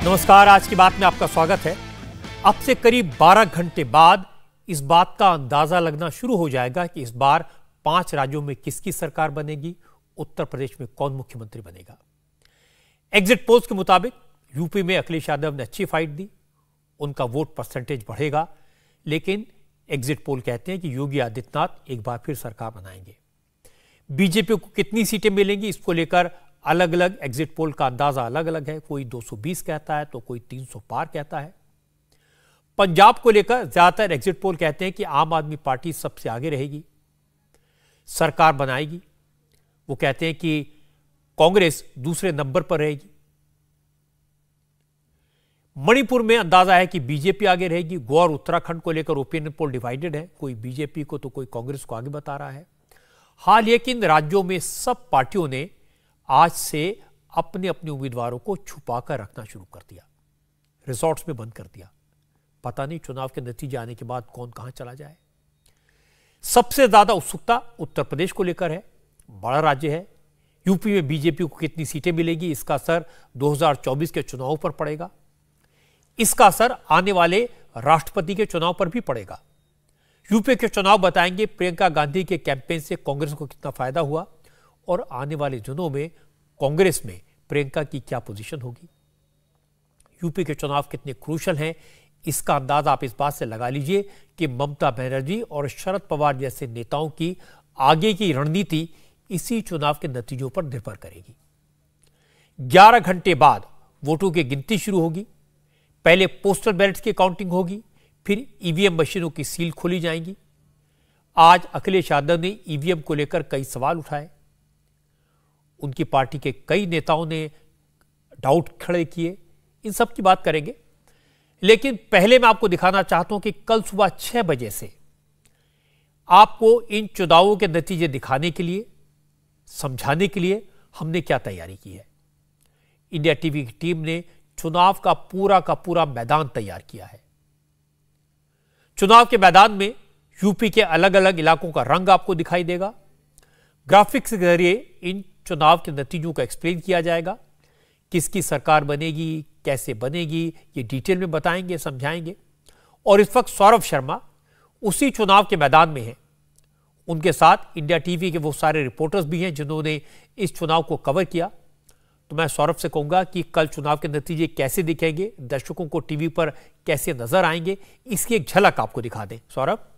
नमस्कार, आज की बात में आपका स्वागत है। अब से करीब 12 घंटे बाद इस बात का अंदाजा लगना शुरू हो जाएगा कि इस बार 5 राज्यों में किसकी सरकार बनेगी, उत्तर प्रदेश में कौन मुख्यमंत्री बनेगा। एग्जिट पोल्स के मुताबिक यूपी में अखिलेश यादव ने अच्छी फाइट दी, उनका वोट परसेंटेज बढ़ेगा, लेकिन एग्जिट पोल कहते हैं कि योगी आदित्यनाथ एक बार फिर सरकार बनाएंगे। बीजेपी को कितनी सीटें मिलेंगी, इसको लेकर अलग अलग एग्जिट पोल का अंदाजा अलग अलग है। कोई 220 कहता है तो कोई 300 पार कहता है। पंजाब को लेकर ज्यादातर एग्जिट पोल कहते हैं कि आम आदमी पार्टी सबसे आगे रहेगी, सरकार बनाएगी। वो कहते हैं कि कांग्रेस दूसरे नंबर पर रहेगी। मणिपुर में अंदाजा है कि बीजेपी आगे रहेगी। गोवा और उत्तराखंड को लेकर ओपिनियन पोल डिवाइडेड है, कोई बीजेपी को तो कोई कांग्रेस को आगे बता रहा है। हाल ही के इन राज्यों में सब पार्टियों ने आज से अपने अपने उम्मीदवारों को छुपाकर रखना शुरू कर दिया, रिजॉर्ट्स में बंद कर दिया। पता नहीं चुनाव के नतीजे आने के बाद कौन कहां चला जाए। सबसे ज्यादा उत्सुकता उत्तर प्रदेश को लेकर है, बड़ा राज्य है। यूपी में बीजेपी को कितनी सीटें मिलेगी, इसका असर 2024 के चुनाव पर पड़ेगा। इसका असर आने वाले राष्ट्रपति के चुनाव पर भी पड़ेगा। यूपी के चुनाव बताएंगे प्रियंका गांधी के कैंपेन से कांग्रेस को कितना फायदा हुआ और आने वाले दिनों में कांग्रेस में प्रियंका की क्या पोजीशन होगी। यूपी के चुनाव कितने क्रूशल हैं, इसका अंदाजा आप इस बात से लगा लीजिए कि ममता बनर्जी और शरद पवार जैसे नेताओं की आगे की रणनीति इसी चुनाव के नतीजों पर निर्भर करेगी। 11 घंटे बाद वोटों की गिनती शुरू होगी। पहले पोस्टल बैलेट्स की काउंटिंग होगी, फिर ईवीएम मशीनों की सील खोली जाएंगी। आज अखिलेश यादव ने ईवीएम को लेकर कई सवाल उठाए। उनकी पार्टी के कई नेताओं ने डाउट खड़े किए। इन सब की बात करेंगे, लेकिन पहले मैं आपको दिखाना चाहता हूं कि कल सुबह 6 बजे से आपको इन चुनावों के नतीजे दिखाने के लिए, समझाने के लिए हमने क्या तैयारी की है। इंडिया टीवी की टीम ने चुनाव का पूरा मैदान तैयार किया है। चुनाव के मैदान में यूपी के अलग अलग इलाकों का रंग आपको दिखाई देगा। ग्राफिक्स के जरिए इन चुनाव के नतीजों का एक्सप्लेन किया जाएगा। किसकी सरकार बनेगी, कैसे बनेगी, ये डिटेल में बताएंगे, समझाएंगे। और इस वक्त सौरभ शर्मा उसी चुनाव के मैदान में हैं। उनके साथ इंडिया टीवी के वो सारे रिपोर्टर्स भी हैं जिन्होंने इस चुनाव को कवर किया। तो मैं सौरभ से कहूंगा कि कल चुनाव के नतीजे कैसे दिखेंगे, दर्शकों को टीवी पर कैसे नजर आएंगे, इसकी एक झलक आपको दिखा दें। सौरभ।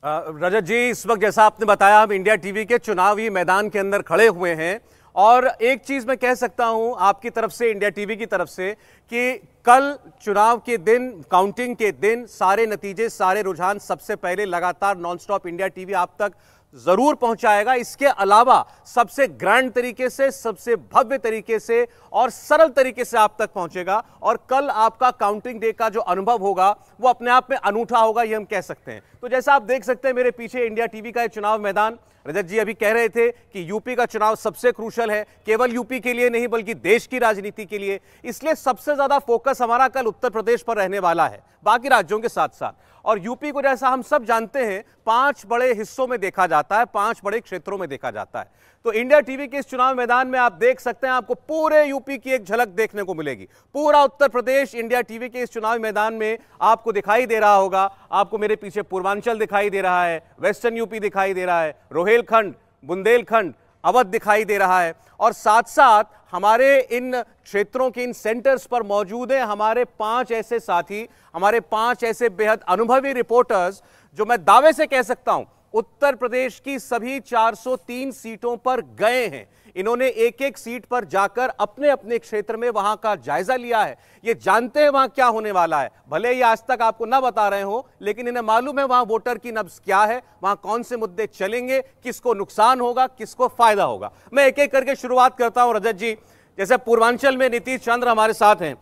रजत जी, इस वक्त जैसा आपने बताया हम इंडिया टीवी के चुनावी मैदान के अंदर खड़े हुए हैं और एक चीज मैं कह सकता हूं आपकी तरफ से, इंडिया टीवी की तरफ से, कि कल चुनाव के दिन, काउंटिंग के दिन सारे नतीजे, सारे रुझान सबसे पहले लगातार नॉनस्टॉप इंडिया टीवी आप तक जरूर पहुंचाएगा। इसके अलावा सबसे ग्रैंड तरीके से, सबसे भव्य तरीके से और सरल तरीके से आप तक पहुंचेगा। और कल आपका काउंटिंग डे का जो अनुभव होगा वो अपने आप में अनूठा होगा, ये हम कह सकते हैं। तो जैसा आप देख सकते हैं मेरे पीछे इंडिया टीवी का चुनाव मैदान। रजत जी अभी कह रहे थे कि यूपी का चुनाव सबसे क्रूशल है, केवल यूपी के लिए नहीं बल्कि देश की राजनीति के लिए। इसलिए सबसे ज्यादा फोकस हमारा कल उत्तर प्रदेश पर रहने वाला है, बाकी राज्यों के साथ साथ। और यूपी को जैसा हम सब जानते हैं 5 बड़े हिस्सों में देखा जाता है, 5 बड़े क्षेत्रों में देखा जाता है। तो इंडिया टीवी के इस चुनाव मैदान में आप देख सकते हैं, आपको पूरे यूपी की एक झलक देखने को मिलेगी। पूरा उत्तर प्रदेश इंडिया टीवी के इस चुनाव मैदान में आपको दिखाई दे रहा होगा। आपको मेरे पीछे पूर्वांचल दिखाई दे रहा है, वेस्टर्न यूपी दिखाई दे रहा है, रोहेलखंड, बुंदेलखंड, अवध दिखाई दे रहा है। और साथ साथ हमारे इन क्षेत्रों के, इन सेंटर्स पर मौजूद हैं हमारे 5 ऐसे साथी, हमारे 5 ऐसे बेहद अनुभवी रिपोर्टर्स जो मैं दावे से कह सकता हूं उत्तर प्रदेश की सभी 403 सीटों पर गए हैं। इन्होंने एक एक सीट पर जाकर अपने अपने क्षेत्र में वहां का जायजा लिया है। ये जानते हैं वहां क्या होने वाला है, भले ही आज तक आपको ना बता रहे हो, लेकिन इन्हें मालूम है वहां वोटर की नब्ज क्या है, वहां कौन से मुद्दे चलेंगे, किसको नुकसान होगा, किसको फायदा होगा। मैं एक एक करके शुरुआत करता हूं रजत जी। जैसे पूर्वांचल में नीतीश चंद्र हमारे साथ हैं।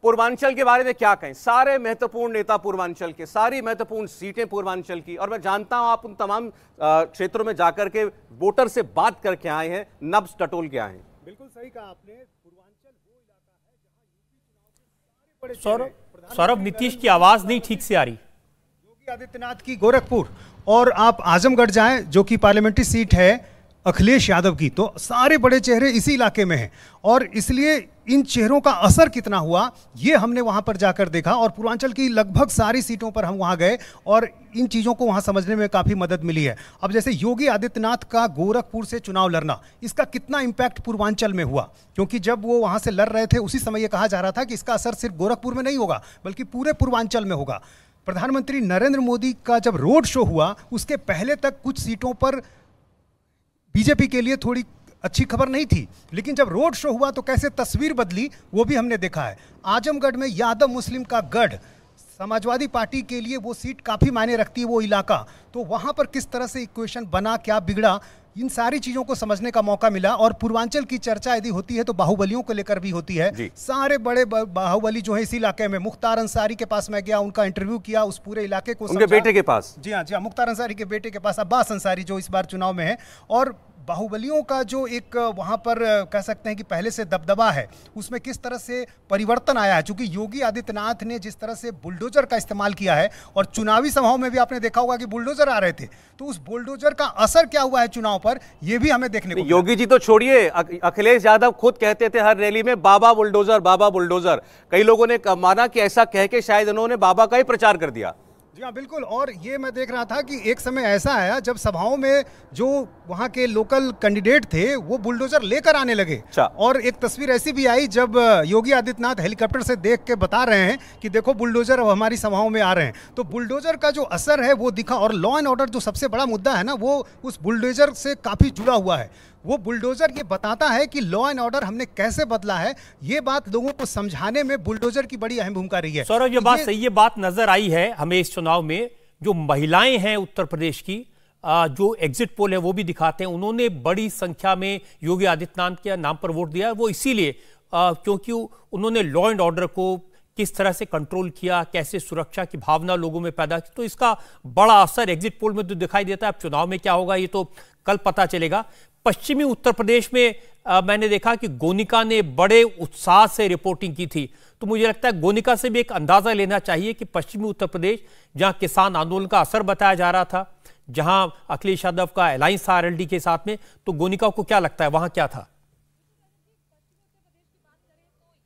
पूर्वांचल के बारे में क्या कहें, सारे महत्वपूर्ण नेता पूर्वांचल के, सारी महत्वपूर्ण सीटें पूर्वांचल की, और मैं जानता हूं आप उन तमाम क्षेत्रों में जाकर के वोटर से बात करके आए हैं, नब्ज टटोल के आए हैं। बिल्कुल सही कहा आपने। पूर्वांचल वो इलाका है जहां यूपी सौरभ, नीतीश की आवाज नहीं ठीक से आ रही। योगी आदित्यनाथ की गोरखपुर, और आप आजमगढ़ जाएं जो कि पार्लियामेंट्री सीट है, अखिलेश यादव की, तो सारे बड़े चेहरे इसी इलाके में हैं और इसलिए इन चेहरों का असर कितना हुआ ये हमने वहां पर जाकर देखा और पूर्वांचल की लगभग सारी सीटों पर हम वहां गए और इन चीज़ों को वहां समझने में काफ़ी मदद मिली है। अब जैसे योगी आदित्यनाथ का गोरखपुर से चुनाव लड़ना, इसका कितना इम्पैक्ट पूर्वांचल में हुआ, क्योंकि जब वो वहां से लड़ रहे थे उसी समय ये कहा जा रहा था कि इसका असर सिर्फ गोरखपुर में नहीं होगा बल्कि पूरे पूर्वांचल में होगा। प्रधानमंत्री नरेंद्र मोदी का जब रोड शो हुआ उसके पहले तक कुछ सीटों पर बीजेपी के लिए थोड़ी अच्छी खबर नहीं थी, लेकिन जब रोड शो हुआ तो कैसे तस्वीर बदली वो भी हमने देखा है। आजमगढ़ में यादव मुस्लिम का गढ़, समाजवादी पार्टी के लिए वो सीट काफ़ी मायने रखती है, वो इलाका, तो वहाँ पर किस तरह से इक्वेशन बना, क्या बिगड़ा, इन सारी चीज़ों को समझने का मौका मिला। और पूर्वांचल की चर्चा यदि होती है तो बाहुबलियों को लेकर भी होती है। सारे बड़े बाहुबली जो है इस इलाके में, मुख्तार अंसारी के पास मैं गया, उनका इंटरव्यू किया, उस पूरे इलाके को, उनके बेटे के पास, जी हाँ, मुख्तार अंसारी के बेटे के पास, अब्बास अंसारी जो इस बार चुनाव में है। और बाहुबलियों का जो एक वहाँ पर कह सकते हैं कि पहले से दबदबा है, उसमें किस तरह से परिवर्तन आया है, क्योंकि योगी आदित्यनाथ ने जिस तरह से बुलडोजर का इस्तेमाल किया है और चुनावी सभाओं में भी आपने देखा होगा कि बुलडोजर आ रहे थे, तो उस बुलडोजर का असर क्या हुआ है चुनाव पर, यह भी हमें देखने को। योगी जी तो छोड़िए, अखिलेश यादव खुद कहते थे हर रैली में बाबा बुलडोजर, बाबा बुलडोजर। कई लोगों ने माना कि ऐसा कह के शायद उन्होंने बाबा का ही प्रचार कर दिया। जी हाँ, बिल्कुल। और ये मैं देख रहा था कि एक समय ऐसा आया जब सभाओं में जो वहाँ के लोकल कैंडिडेट थे वो बुलडोजर लेकर आने लगे। और एक तस्वीर ऐसी भी आई जब योगी आदित्यनाथ हेलीकॉप्टर से देख के बता रहे हैं कि देखो बुलडोजर अब हमारी सभाओं में आ रहे हैं, तो बुलडोजर का जो असर है वो दिखा। और लॉ एंड ऑर्डर जो सबसे बड़ा मुद्दा है ना, वो उस बुलडोजर से काफ़ी जुड़ा हुआ है। वो बुलडोजर ये बताता है कि लॉ एंड ऑर्डर हमने कैसे बदला है, ये बात लोगों को समझाने में बुलडोजर की बड़ी अहम भूमिका रही है। सौरभ, ये बात सही, ये बात नजर आई है हमें इस चुनाव में। जो महिलाएं हैं उत्तर प्रदेश की, जो एग्जिट पोल है वो भी दिखाते हैं, उन्होंने बड़ी संख्या में योगी आदित्यनाथ के नाम पर वोट दिया। वो इसीलिए क्योंकि उन्होंने लॉ एंड ऑर्डर को किस तरह से कंट्रोल किया, कैसे सुरक्षा की भावना लोगों में पैदा की, तो इसका बड़ा असर एग्जिट पोल में तो दिखाई देता है। अब चुनाव में क्या होगा ये तो कल पता चलेगा। पश्चिमी उत्तर प्रदेश में मैंने देखा कि गोनिका ने बड़े उत्साह से रिपोर्टिंग की थी, तो मुझे लगता है गोनिका से भी एक अंदाजा लेना चाहिए कि पश्चिमी उत्तर प्रदेश, जहां किसान आंदोलन का असर बताया जा रहा था, जहां अखिलेश यादव का अलायंस था आरएलडी के साथ में, तो गोनिका को क्या लगता है वहां क्या था?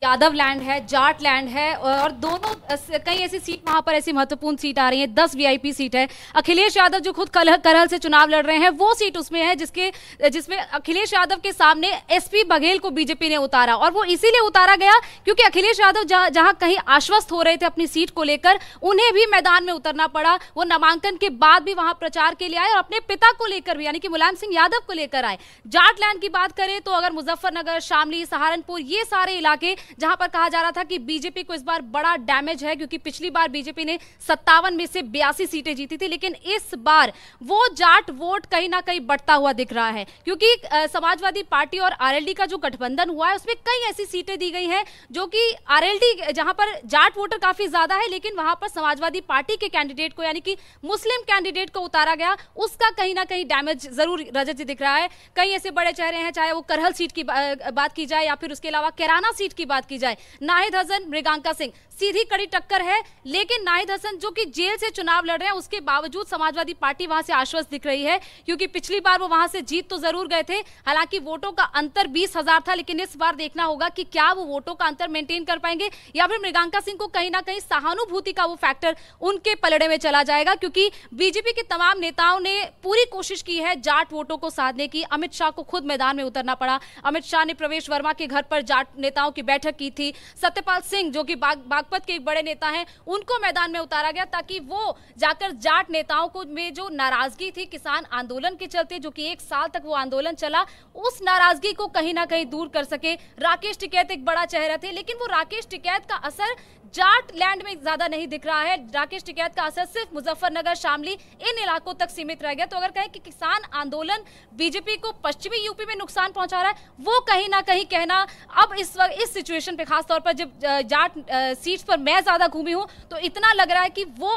यादव लैंड है, जाट लैंड है और दोनों कई ऐसी सीट वहां पर ऐसी महत्वपूर्ण सीट आ रही है। 10 वीआईपी सीट है। अखिलेश यादव जो खुद करहल से चुनाव लड़ रहे हैं वो सीट उसमें है जिसमें अखिलेश यादव के सामने एसपी बघेल को बीजेपी ने उतारा। और वो इसीलिए उतारा गया क्योंकि अखिलेश यादव जहां कहीं आश्वस्त हो रहे थे अपनी सीट को लेकर, उन्हें भी मैदान में उतरना पड़ा। वो नामांकन के बाद भी वहां प्रचार के लिए आए और अपने पिता को लेकर भी, यानी कि मुलायम सिंह यादव को लेकर आए। जाट लैंड की बात करें तो अगर मुजफ्फरनगर, शामली, सहारनपुर, ये सारे इलाके जहां पर कहा जा रहा था कि बीजेपी को इस बार बड़ा डैमेज है, क्योंकि पिछली बार बीजेपी ने 57 में से 82 सीटें जीती थी, लेकिन इस बार वो जाट वोट कहीं ना कहीं बढ़ता हुआ दिख रहा है, क्योंकि समाजवादी पार्टी और आरएलडी का जो गठबंधन हुआ है उसमें कई ऐसी सीटें दी गई हैं जो कि आरएलडी, जहां पर जाट वोटर काफी ज्यादा है, लेकिन वहां पर समाजवादी पार्टी के कैंडिडेट को, यानी कि मुस्लिम कैंडिडेट को उतारा गया, उसका कहीं ना कहीं डैमेज जरूर रजत जी दिख रहा है। कई ऐसे बड़े चेहरे हैं, चाहे वो करहल सीट की बात की जाए या फिर उसके अलावा कैराना सीट की बात की जाए, नाहिद हसन, मृगांका सिंह, सीधी कड़ी टक्कर है। लेकिन नाहिद हसन जो कि जेल से चुनाव लड़ रहे हैं, उसके बावजूद समाजवादी पार्टी वहां से आश्वस्त दिख रही है, क्योंकि पिछली बार वो वहां से जीत तो जरूर गए थे, हालांकि वोटों का अंतर 20,000 था, लेकिन इस बार देखना होगा कि क्या वो वोटों का अंतर मेंटेन कर पाएंगे या फिर मृगांका सिंह को कहीं ना कहीं सहानुभूति का वो फैक्टर उनके पलड़े में चला जाएगा। क्योंकि बीजेपी के तमाम नेताओं ने पूरी कोशिश की है जाट वोटों को साधने की। अमित शाह को खुद मैदान में उतरना पड़ा। अमित शाह ने प्रवेश वर्मा के घर पर जाट नेताओं की बैठक की थी। सत्यपाल सिंह जो कि बागपत के एक बड़े नेता हैं, उनको मैदान में उतारा गया ताकि वो जाकर जाट नेताओं को में जो नाराजगी थी किसान आंदोलन के चलते, जो कि 1 साल तक वो आंदोलन चला, उस नाराजगी को कहीं ना कहीं दूर कर सके। राकेश टिकैत एक बड़ा चेहरा थे, लेकिन वो राकेश टिकैत का असर जाट लैंड में ज्यादा नहीं दिख रहा है। राकेश टिकैत का असर सिर्फ मुजफ्फरनगर, शामली, इन इलाकों तक सीमित रह गया। तो अगर कहें कि किसान आंदोलन बीजेपी को पश्चिमी यूपी में नुकसान पहुंचा रहा है, वो कहीं ना कहीं कहना अब इस वक्त इस सिचुएशन पे, खास तौर पर जब जाट सीट्स पर मैं ज्यादा घूमी हूं, तो इतना लग रहा है कि वो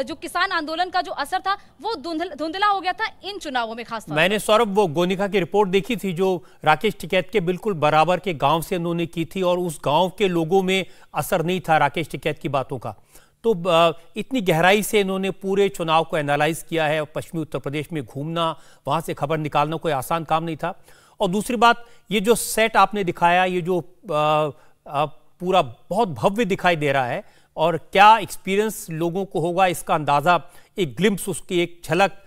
जो किसान आंदोलन का जो असर था वो धुंधला हो गया था इन चुनावों में। खास मैंने सौरभ वो गोनिका की रिपोर्ट देखी थी जो राकेश टिकैत के बिल्कुल बराबर के गांव से उन्होंने की थी, और उस गांव के लोगों में असर नहीं था राकेश टिकैत की बातों का। तो इतनी गहराई से इन्होंने पूरे चुनाव को एनालाइज किया है और पश्चिमी उत्तर प्रदेश में घूमना, वहां से खबर निकालना कोई आसान काम नहीं था। और दूसरी बात, ये जो सेट आपने दिखाया, ये जो पूरा बहुत भव्य दिखाई दे रहा है, और क्या एक्सपीरियंस लोगों को होगा इसका अंदाजा, एक ग्लिम्स, उसकी एक झलक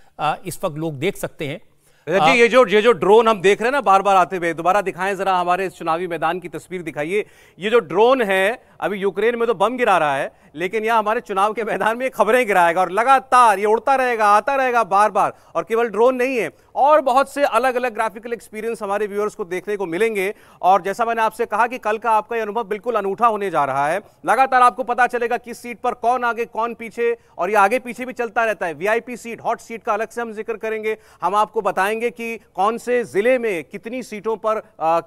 इस वक्त लोग देख सकते हैं। जी, ये जो ड्रोन हम देख रहे हैं ना बार बार आते हुए, दोबारा दिखाएं जरा, हमारे इस चुनावी मैदान की तस्वीर दिखाइए। ये जो ड्रोन है, अभी यूक्रेन में तो बम गिरा रहा है, लेकिन यहाँ हमारे चुनाव के मैदान में खबरें गिराएगा और लगातार ये उड़ता रहेगा, आता रहेगा बार बार। और केवल ड्रोन नहीं है, और बहुत से अलग अलग ग्राफिकल एक्सपीरियंस हमारे व्यूअर्स को देखने को मिलेंगे। और जैसा मैंने आपसे कहा कि कल का आपका ये अनुभव बिल्कुल अनूठा होने जा रहा है। लगातार आपको पता चलेगा किस सीट पर कौन आगे कौन पीछे, और ये आगे पीछे भी चलता रहता है। वीआईपी सीट, हॉट सीट का अलग से हम जिक्र करेंगे। हम आपको बताएंगे कि कौन से जिले में कितनी सीटों पर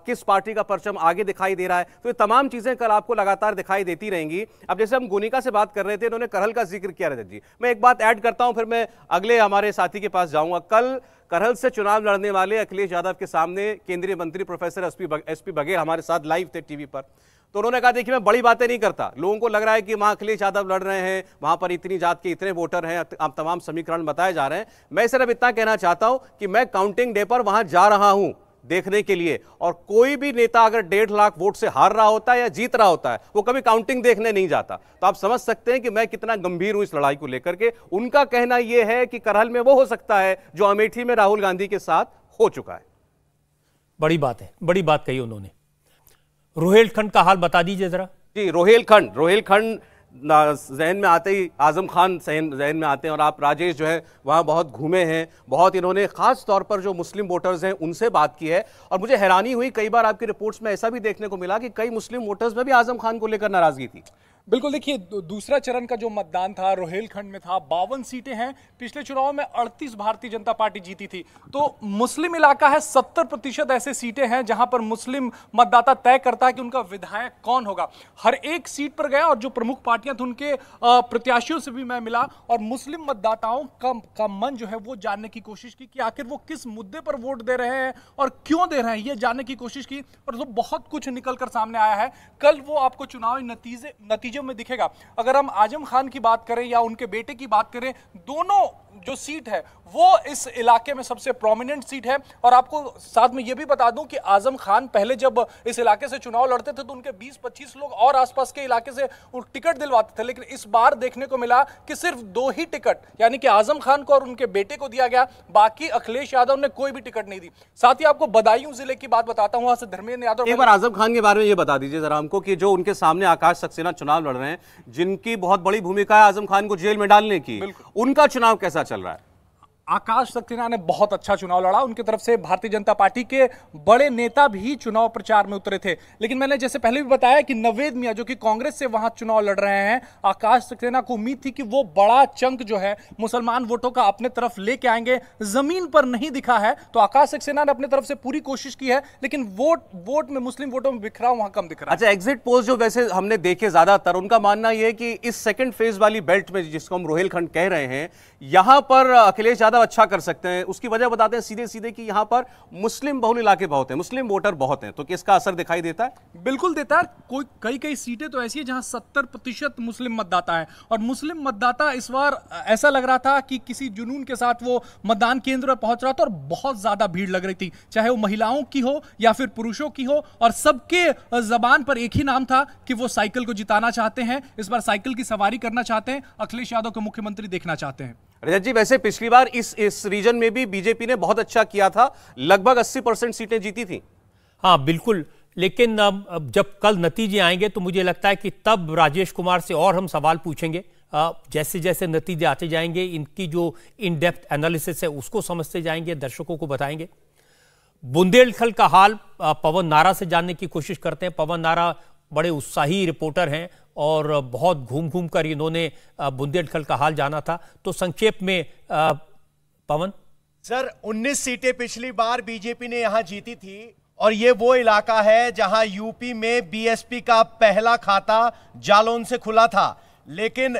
किस पार्टी का परचम आगे दिखाई दे रहा है। तो ये तमाम चीजें कल आपको लगातार दिखाई देती रहेंगी। अब जैसे हम गुनिका से बात कर रहे थे, इन्होंने करहल का जिक्र किया रजत जी। मैं एक बात ऐड करता हूं, फिर मैं अगले हमारे साथी के पास जाऊंगा। कल करहल से चुनाव लड़ने वाले अखिलेश यादव के सामने केंद्रीय मंत्री प्रोफेसर एसपी बघेल हमारे साथ लाइव थे टीवी पर। तो उन्होंने कहा, देखिए मैं बड़ी बातें नहीं करता, लोगों को लग रहा है कि वहां अखिलेश यादव लड़ रहे हैं, वहां पर इतनी जात के इतने वोटर हैं, अब तमाम समीकरण बताए जा रहे हैं। मैं सिर्फ इतना कहना चाहता हूं कि मैं काउंटिंग डे पर वहां जा रहा हूं देखने के लिए, और कोई भी नेता अगर 1.5 लाख वोट से हार रहा होता है या जीत रहा होता है, वो कभी काउंटिंग देखने नहीं जाता। तो आप समझ सकते हैं कि मैं कितना गंभीर हूं इस लड़ाई को लेकर के। उनका कहना यह है कि करहल में वो हो सकता है जो अमेठी में राहुल गांधी के साथ हो चुका है। बड़ी बात है, बड़ी बात कही उन्होंने। रोहेलखंड का हाल बता दीजिए जरा। जी, रोहेलखंड जहन में आते ही आजम खान जहन में आते हैं, और आप राजेश जो है वहाँ बहुत घूमे हैं, बहुत इन्होंने खास तौर पर जो मुस्लिम वोटर्स हैं उनसे बात की है। और मुझे हैरानी हुई, कई बार आपकी रिपोर्ट्स में ऐसा भी देखने को मिला कि कई मुस्लिम वोटर्स में भी आजम खान को लेकर नाराजगी थी। बिल्कुल, देखिए दूसरा चरण का जो मतदान था रोहेलखंड में था, 52 सीटें हैं। पिछले चुनाव में 38 भारतीय जनता पार्टी जीती थी। तो मुस्लिम इलाका है, 70% ऐसे सीटें हैं जहां पर मुस्लिम मतदाता तय करता है कि उनका विधायक कौन होगा। हर एक सीट पर गया और जो प्रमुख पार्टियां थी उनके प्रत्याशियों से भी मैं मिला, और मुस्लिम मतदाताओं का मन जो है वो जानने की कोशिश की कि आखिर वो किस मुद्दे पर वोट दे रहे हैं और क्यों दे रहे हैं, ये जानने की कोशिश की। और तो बहुत कुछ निकलकर सामने आया है। कल वो आपको चुनावी नतीजे में दिखेगा। अगर हम आजम खान की बात करें या उनके बेटे की बात करें, दोनों जो सीट है वो इस इलाके में सबसे प्रोमिनेंट सीट है। और आपको साथ में यह भी बता दूं कि आजम खान पहले जब इस इलाके से चुनाव लड़ते थे तो उनके 20-25 लोग और आसपास के इलाके से टिकट दिलवाते थे, लेकिन इस बार देखने को मिला कि सिर्फ 2 ही टिकट, यानी कि आजम खान को और उनके बेटे को दिया गया, बाकी अखिलेश यादव ने कोई भी टिकट नहीं दी। साथ ही आपको बदायूं जिले की बात बताता हूं, वहां से धर्मेंद्र यादव। एक बार आजम खान के बारे में ये बता दीजिए जरा हमको कि जो उनके सामने आकाश सक्सेना चुनाव लड़ रहे हैं, जिनकी बहुत बड़ी भूमिका है आजम खान को जेल में डालने की, उनका चुनाव कैसा चल रहा है? आकाश सक्सेना ने बहुत अच्छा चुनाव लड़ा। उनकी तरफ से भारतीय जनता पार्टी के बड़े नेता भी चुनाव प्रचार में उतरे थे। लेकिन मैंने जैसे पहले भी बताया कि नवेद मियां जो कि कांग्रेस से वहां चुनाव लड़ रहे हैं, आकाश सक्सेना को उम्मीद थी कि वो बड़ा चंक जो है मुसलमान वोटों का अपने तरफ लेके आएंगे। जमीन पर नहीं दिखा है, तो आकाश सक्सेना ने अपनी तरफ से पूरी कोशिश की है, लेकिन वोट में मुस्लिम वोटों में बिखराव वहां कम दिख रहा है। अच्छा, एग्जिट पोल्स जो वैसे हमने देखे ज्यादातर, उनका मानना यह है कि इस सेकंड फेज वाली बेल्ट में जिसको हम रोहेलखंड कह रहे हैं, यहां पर अखिलेश यादव अच्छा कर सकते हैं। उसकी वजह बताते हैं सीधे सीधे कि यहां पर मुस्लिम बहुल इलाके बहुत हैं, मुस्लिम वोटर बहुत हैं। तो किसका असर दिखाई देता है? बिल्कुल देता है। कई सीटें तो ऐसी है जहां 70% मुस्लिम मतदाता है, और मुस्लिम मतदाता इस बार ऐसा लग रहा था कि किसी जुनून के साथ वो मतदान केंद्र पर पहुंच रहा था, और बहुत ज्यादा भीड़ लग रही थी, चाहे वो महिलाओं की हो या फिर पुरुषों की हो, और सबके जबान पर एक ही नाम था कि वो साइकिल को जिताना चाहते हैं। इस बार साइकिल की सवारी करना चाहते हैं, अखिलेश यादव को मुख्यमंत्री देखना चाहते हैं। रजत जी, वैसे पिछली बार इस रीजन में भी बीजेपी ने बहुत अच्छा किया था, लगभग 80% सीटें जीती थी। हाँ बिल्कुल, लेकिन अब जब कल नतीजे आएंगे तो मुझे लगता है कि तब राजेश कुमार से और हम सवाल पूछेंगे। जैसे जैसे नतीजे आते जाएंगे, इनकी जो इन डेप्थ एनालिसिस है उसको समझते जाएंगे, दर्शकों को बताएंगे। बुंदेलखंड का हाल पवन नारा से जानने की कोशिश करते हैं। पवन नारा बड़े उत्साही रिपोर्टर हैं और बहुत घूम घूम कर इन्होंने बुंदेलखंड का हाल जाना था। तो संक्षेप में पवन। सर, 19 सीटें पिछली बार बीजेपी ने यहां जीती थी, और ये वो इलाका है जहां यूपी में बीएसपी का पहला खाता जालौन से खुला था। लेकिन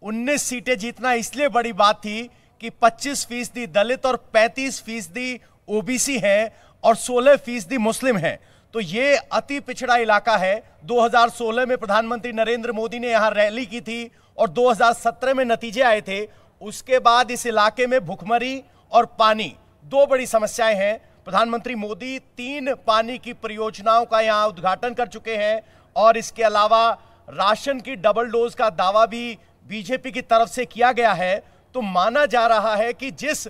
19 सीटें जीतना इसलिए बड़ी बात थी कि 25% दलित और 35% ओबीसी है और 16% मुस्लिम है। तो ये अति पिछड़ा इलाका है। 2016 में प्रधानमंत्री नरेंद्र मोदी ने यहां रैली की थी और 2017 में नतीजे आए थे। उसके बाद इस इलाके में भुखमरी और पानी दो बड़ी समस्याएं हैं। प्रधानमंत्री मोदी 3 पानी की परियोजनाओं का यहां उद्घाटन कर चुके हैं और इसके अलावा राशन की डबल डोज का दावा भी बीजेपी की तरफ से किया गया है। तो माना जा रहा है कि जिस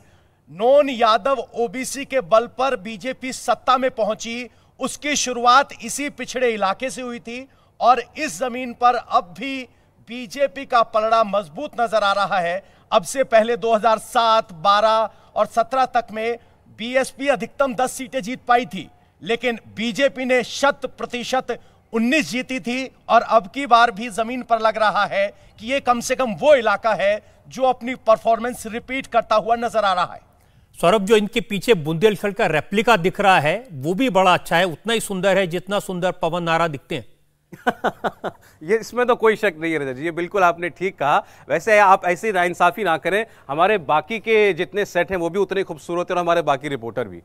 नॉन यादव ओबीसी के बल पर बीजेपी सत्ता में पहुंची, उसकी शुरुआत इसी पिछड़े इलाके से हुई थी और इस जमीन पर अब भी बीजेपी का पलड़ा मजबूत नजर आ रहा है। अब से पहले 2007, 12 और 17 तक में बीएसपी अधिकतम 10 सीटें जीत पाई थी, लेकिन बीजेपी ने 100% 19 जीती थी और अब की बार भी जमीन पर लग रहा है कि यह कम से कम वो इलाका है जो अपनी परफॉर्मेंस रिपीट करता हुआ नजर आ रहा है। सौरभ, जो इनके पीछे बुंदेलखंड का रेप्लिका दिख रहा है वो भी बड़ा अच्छा है, उतना ही सुंदर है जितना सुंदर पवन नारा दिखते हैं। ये इसमें तो कोई शक नहीं है रजत जी, ये बिल्कुल आपने ठीक कहा। वैसे आप ऐसी नाइंसाफी ना करें, हमारे बाकी के जितने सेट हैं वो भी उतने खूबसूरत हैं और हमारे बाकी रिपोर्टर भी।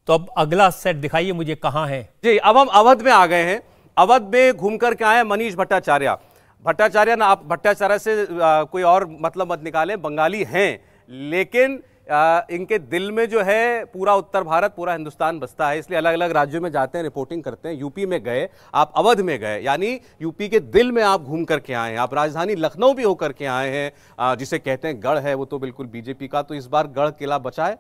तो अब अगला सेट दिखाइए मुझे, कहां है जी। अब हम अवध में आ गए हैं। अवध में घूम कर के आए मनीष भट्टाचार्य ना, आप भट्टाचार्य से कोई और मतलब मत निकालें, बंगाली हैं, लेकिन इनके दिल में जो है पूरा उत्तर भारत, पूरा हिंदुस्तान बसता है, इसलिए अलग अलग राज्यों में जाते हैं, रिपोर्टिंग करते हैं। यूपी में गए आप, अवध में गए, यानी यूपी के दिल में आप घूम करके आए हैं। आप राजधानी लखनऊ भी होकर के आए हैं, जिसे कहते हैं गढ़ है, वो तो बिल्कुल बीजेपी का। तो इस बार गढ़ किला बचा है।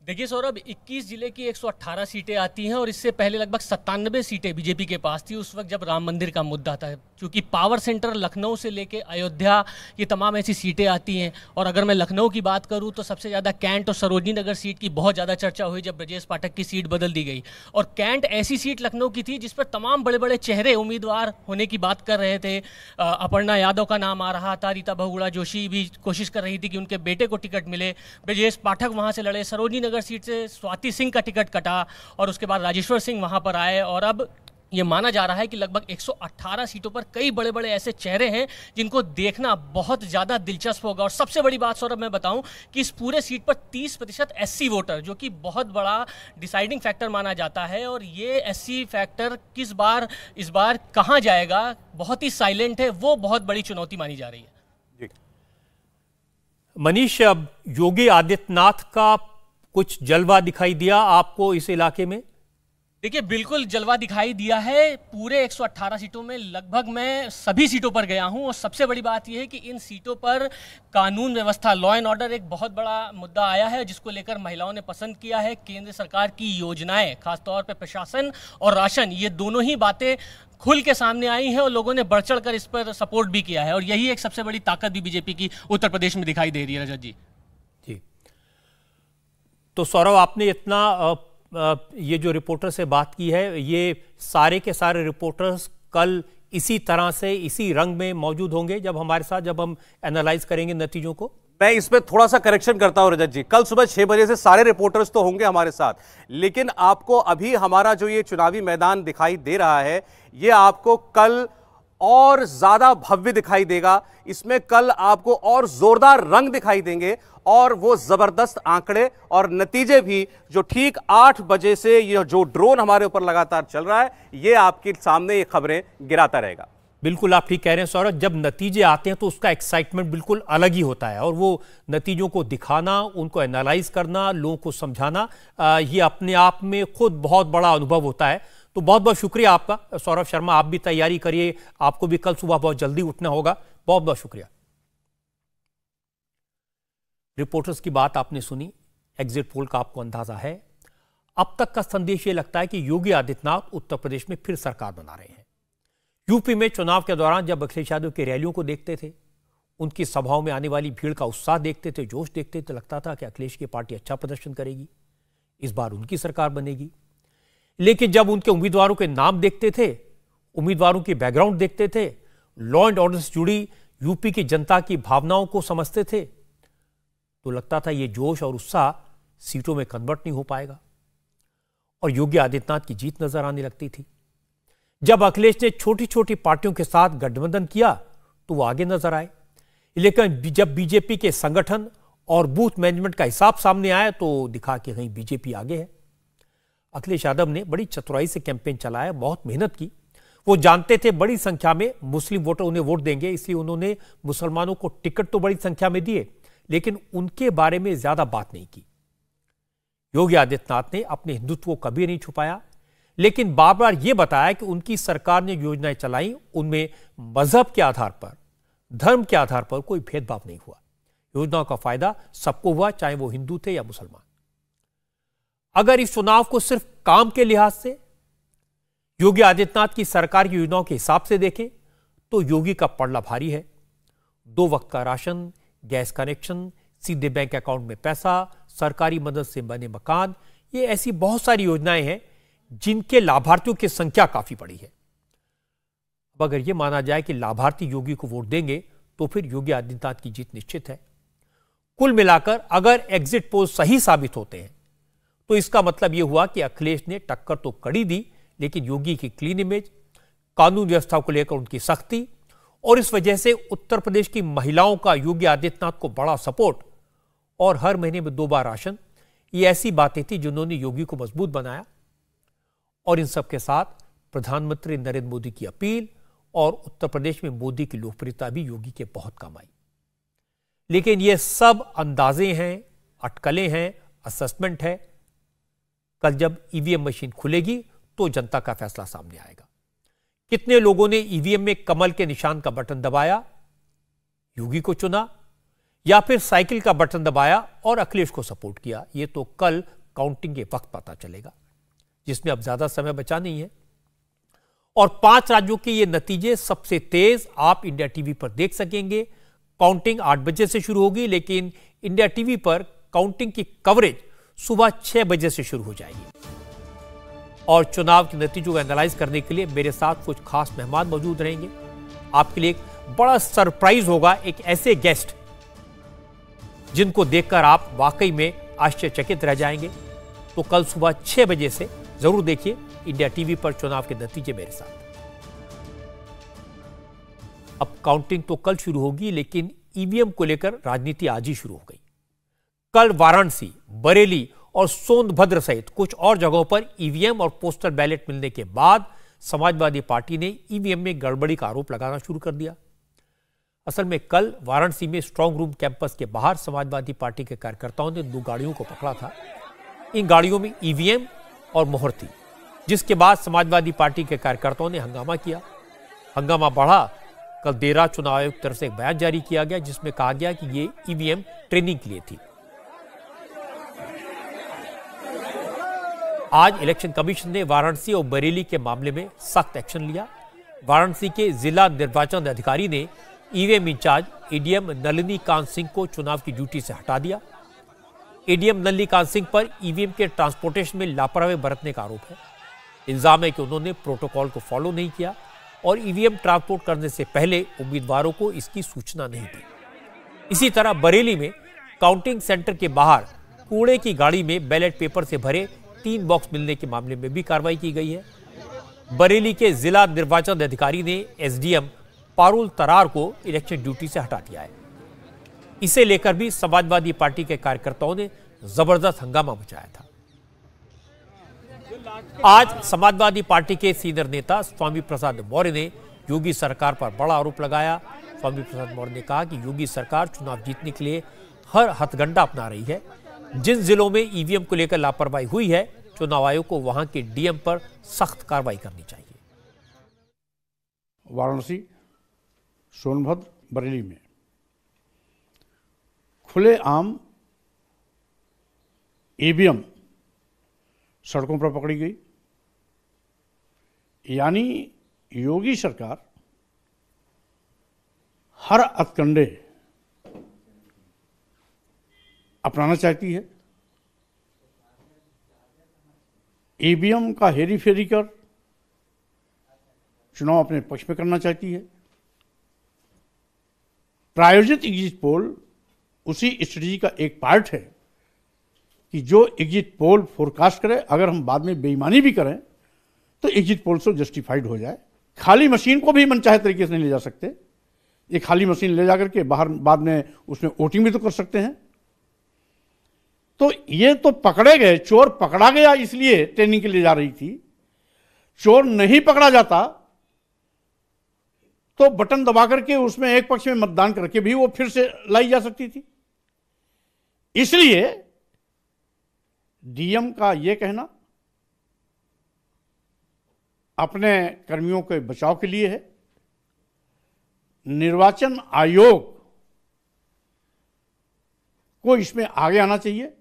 देखिए सौरभ, 21 जिले की 118 सीटें आती हैं और इससे पहले लगभग 97 सीटें बीजेपी के पास थी उस वक्त जब राम मंदिर का मुद्दा था। क्योंकि पावर सेंटर लखनऊ से लेके अयोध्या, ये तमाम ऐसी सीटें आती हैं। और अगर मैं लखनऊ की बात करूं तो सबसे ज़्यादा कैंट और सरोजनी नगर सीट की बहुत ज़्यादा चर्चा हुई जब ब्रजेश पाठक की सीट बदल दी गई। और कैंट ऐसी सीट लखनऊ की थी जिस पर तमाम बड़े बड़े चेहरे उम्मीदवार होने की बात कर रहे थे। अपर्णा यादव का नाम आ रहा था, रीता बहुगुणा जोशी भी कोशिश कर रही थी कि उनके बेटे को टिकट मिले, ब्रजेश पाठक वहाँ से लड़े, सरोजनी नगर सीट से स्वाति सिंह का टिकट कटा और उसके बाद राजेश्वर सिंह वहां पर आए। और अब ये माना जा रहा है कि लगभग 118 सीटों पर कई बड़े बड़े ऐसे चेहरे हैं जिनको देखना बहुत ज़्यादा दिलचस्प होगा। और सबसे बड़ी बात सौरभ मैं बताऊं कि इस पूरे सीट पर 30% एससी वोटर, जो कि बहुत बड़ा डिसाइडिंग फैक्टर माना जाता है। और ये एससी फैक्टर इस बार कहां जाएगा, बहुत ही साइलेंट है, वो बहुत बड़ी चुनौती मानी जा रही है। मनीष, अब योगी आदित्यनाथ का कुछ जलवा दिखाई दिया आपको इस इलाके में? देखिए, बिल्कुल जलवा दिखाई दिया है। पूरे 118 सीटों में लगभग मैं सभी सीटों पर गया हूं और सबसे बड़ी बात यह है कि इन सीटों पर कानून व्यवस्था, लॉ एंड ऑर्डर एक बहुत बड़ा मुद्दा आया है जिसको लेकर महिलाओं ने पसंद किया है। केंद्र सरकार की योजनाएं, खासतौर पर प्रशासन और राशन, ये दोनों ही बातें खुल के सामने आई हैं और लोगों ने बढ़ चढ़ कर इस पर सपोर्ट भी किया है। और यही एक सबसे बड़ी ताकत भी बीजेपी की उत्तर प्रदेश में दिखाई दे रही है। रजत जी, तो सौरभ, आपने इतना ये जो रिपोर्टर से बात की है, ये सारे के सारे रिपोर्टर्स कल इसी तरह से, इसी रंग में मौजूद होंगे जब हमारे साथ, जब हम एनालाइज करेंगे नतीजों को? मैं इसमें थोड़ा सा करेक्शन करता हूं रजत जी। कल सुबह 6 बजे से सारे रिपोर्टर्स तो होंगे हमारे साथ, लेकिन आपको अभी हमारा जो ये चुनावी मैदान दिखाई दे रहा है, ये आपको कल और ज्यादा भव्य दिखाई देगा। इसमें कल आपको और जोरदार रंग दिखाई देंगे और वो जबरदस्त आंकड़े और नतीजे भी, जो ठीक 8 बजे से ये जो ड्रोन हमारे ऊपर लगातार चल रहा है, ये आपके सामने ये खबरें गिराता रहेगा। बिल्कुल आप ठीक कह रहे हैं सौरभ, जब नतीजे आते हैं तो उसका एक्साइटमेंट बिल्कुल अलग ही होता है और वो नतीजों को दिखाना, उनको एनालाइज करना, लोगों को समझाना, ये अपने आप में खुद बहुत बड़ा अनुभव होता है। तो बहुत बहुत शुक्रिया आपका सौरभ शर्मा, आप भी तैयारी करिए, आपको भी कल सुबह बहुत जल्दी उठना होगा। बहुत बहुत शुक्रिया। रिपोर्टर्स की बात आपने सुनी, एग्जिट पोल का आपको अंदाजा है। अब तक का संदेश ये लगता है कि योगी आदित्यनाथ उत्तर प्रदेश में फिर सरकार बना रहे हैं। यूपी में चुनाव के दौरान जब अखिलेश यादव की रैलियों को देखते थे, उनकी सभाओं में आने वाली भीड़ का उत्साह देखते थे, जोश देखते थे, लगता था कि अखिलेश की पार्टी अच्छा प्रदर्शन करेगी, इस बार उनकी सरकार बनेगी। लेकिन जब उनके उम्मीदवारों के नाम देखते थे, उम्मीदवारों की बैकग्राउंड देखते थे, लॉ एंड ऑर्डर से जुड़ी यूपी की जनता की भावनाओं को समझते थे, तो लगता था ये जोश और उत्साह सीटों में कन्वर्ट नहीं हो पाएगा और योगी आदित्यनाथ की जीत नजर आने लगती थी। जब अखिलेश ने छोटी छोटी पार्टियों के साथ गठबंधन किया तो वो आगे नजर आए, लेकिन जब बीजेपी के संगठन और बूथ मैनेजमेंट का हिसाब सामने आया तो दिखा कि कहीं बीजेपी आगे है। अखिलेश यादव ने बड़ी चतुराई से कैंपेन चलाया, बहुत मेहनत की। वो जानते थे बड़ी संख्या में मुस्लिम वोटर उन्हें वोट देंगे, इसलिए उन्होंने मुसलमानों को टिकट तो बड़ी संख्या में दिए, लेकिन उनके बारे में ज्यादा बात नहीं की। योगी आदित्यनाथ ने अपने हिंदुत्व को कभी नहीं छुपाया, लेकिन बार बार यह बताया कि उनकी सरकार ने योजनाएं चलाई, उनमें मजहब के आधार पर, धर्म के आधार पर कोई भेदभाव नहीं हुआ। योजनाओं का फायदा सबको हुआ, चाहे वो हिंदू थे या मुसलमान। अगर इस चुनाव को सिर्फ काम के लिहाज से, योगी आदित्यनाथ की सरकार की योजनाओं के हिसाब से देखें तो योगी का पड़ला भारी है। 2 वक्त का राशन, गैस कनेक्शन, सीधे बैंक अकाउंट में पैसा, सरकारी मदद से बने मकान, ये ऐसी बहुत सारी योजनाएं हैं जिनके लाभार्थियों की संख्या काफी बड़ी है। अब अगर यह माना जाए कि लाभार्थी योगी को वोट देंगे तो फिर योगी आदित्यनाथ की जीत निश्चित है। कुल मिलाकर अगर एग्जिट पोल सही साबित होते हैं तो इसका मतलब यह हुआ कि अखिलेश ने टक्कर तो कड़ी दी, लेकिन योगी की क्लीन इमेज, कानून व्यवस्था को लेकर उनकी सख्ती और इस वजह से उत्तर प्रदेश की महिलाओं का योगी आदित्यनाथ को बड़ा सपोर्ट और हर महीने में 2 बार राशन, ये ऐसी बातें थी जिन्होंने योगी को मजबूत बनाया। और इन सब के साथ प्रधानमंत्री नरेंद्र मोदी की अपील और उत्तर प्रदेश में मोदी की लोकप्रियता भी योगी के बहुत कम आई। लेकिन ये सब अंदाजे हैं, अटकलें हैं, असेसमेंट है। कल जब ईवीएम मशीन खुलेगी तो जनता का फैसला सामने आएगा। कितने लोगों ने ईवीएम में कमल के निशान का बटन दबाया, योगी को चुना, या फिर साइकिल का बटन दबाया और अखिलेश को सपोर्ट किया, ये तो कल काउंटिंग के वक्त पता चलेगा, जिसमें अब ज्यादा समय बचा नहीं है। और 5 राज्यों के ये नतीजे सबसे तेज आप इंडिया टीवी पर देख सकेंगे। काउंटिंग 8 बजे से शुरू होगी, लेकिन इंडिया टीवी पर काउंटिंग की कवरेज सुबह 6 बजे से शुरू हो जाएगी। और चुनाव के नतीजों को एनालाइज करने के लिए मेरे साथ कुछ खास मेहमान मौजूद रहेंगे। आपके लिए एक बड़ा सरप्राइज होगा, एक ऐसे गेस्ट जिनको देखकर आप वाकई में आश्चर्यचकित रह जाएंगे। तो कल सुबह 6 बजे से जरूर देखिए इंडिया टीवी पर चुनाव के नतीजे मेरे साथ। अब काउंटिंग तो कल शुरू होगी, लेकिन ईवीएम को लेकर राजनीति आज ही शुरू हो गई। कल वाराणसी, बरेली और सोनभद्र सहित कुछ और जगहों पर ईवीएम और पोस्टल बैलेट मिलने के बाद समाजवादी पार्टी ने ईवीएम में गड़बड़ी का आरोप लगाना शुरू कर दिया। असल में कल वाराणसी में स्ट्रांग रूम कैंपस के बाहर समाजवादी पार्टी के कार्यकर्ताओं ने 2 गाड़ियों को पकड़ा था। इन गाड़ियों में ईवीएम और मोहर थी, जिसके बाद समाजवादी पार्टी के कार्यकर्ताओं ने हंगामा किया। हंगामा बढ़ा। कल देर रात चुनाव आयोग की तरफ से एक बयान जारी किया गया, जिसमें कहा गया कि ये ईवीएम ट्रेनिंग के लिए थी। आज इलेक्शन कमीशन ने वाराणसी और बरेली के मामले में सख्त एक्शन लिया। वाराणसी के जिला निर्वाचन अधिकारी ने EVM incharge ADM Nalini Kant Singh को चुनाव की ड्यूटी से हटा दिया। एडीएम नलिनी कांत सिंह पर ईवीएम के ट्रांसपोर्टेशन में लापरवाही बरतने का आरोप है। इल्जाम है कि उन्होंने प्रोटोकॉल को फॉलो नहीं किया और ईवीएम ट्रांसपोर्ट करने से पहले उम्मीदवारों को इसकी सूचना नहीं दी। इसी तरह बरेली में काउंटिंग सेंटर के बाहर कूड़े की गाड़ी में बैलेट पेपर से भरे 3 बॉक्स मिलने के मामले में भी कार्रवाई की गई है। बरेली के जिला निर्वाचन अधिकारी ने एसडीएम पारुल तरार को इलेक्शन ड्यूटी से हटा दिया है। इसे लेकर भी समाजवादी पार्टी के कार्यकर्ताओं ने जबरदस्त हंगामा मचाया था। आज समाजवादी पार्टी के सीनियर नेता स्वामी प्रसाद मौर्य ने योगी सरकार पर बड़ा आरोप लगाया। स्वामी प्रसाद मौर्य ने कहा कि योगी सरकार चुनाव जीतने के लिए हर हथकंडा अपना रही है। जिन जिलों में ईवीएम को लेकर लापरवाही हुई है, चुनाव आयोग को वहां के डीएम पर सख्त कार्रवाई करनी चाहिए। वाराणसी, सोनभद्र, बरेली में खुलेआम ईवीएम सड़कों पर पकड़ी गई। यानी योगी सरकार हर हथकंडे अपनाना चाहती है। ईवीएम का हेरी फेरी कर चुनाव अपने पक्ष में करना चाहती है। प्रायोजित एग्जिट पोल उसी स्ट्रेटजी का एक पार्ट है कि जो एग्जिट पोल फोरकास्ट करे, अगर हम बाद में बेईमानी भी करें तो एग्जिट पोल से जस्टिफाइड हो जाए। खाली मशीन को भी मनचाहे तरीके से नहीं ले जा सकते। ये खाली मशीन ले जाकर के बाहर बाद में उसमें वोटिंग भी तो कर सकते हैं। तो ये तो पकड़े गए, चोर पकड़ा गया इसलिए ट्रेनिंग के लिए जा रही थी। चोर नहीं पकड़ा जाता तो बटन दबा करके उसमें एक पक्ष में मतदान करके भी वो फिर से लाई जा सकती थी। इसलिए डीएम का यह कहना अपने कर्मियों के बचाव के लिए है। निर्वाचन आयोग को इसमें आगे आना चाहिए।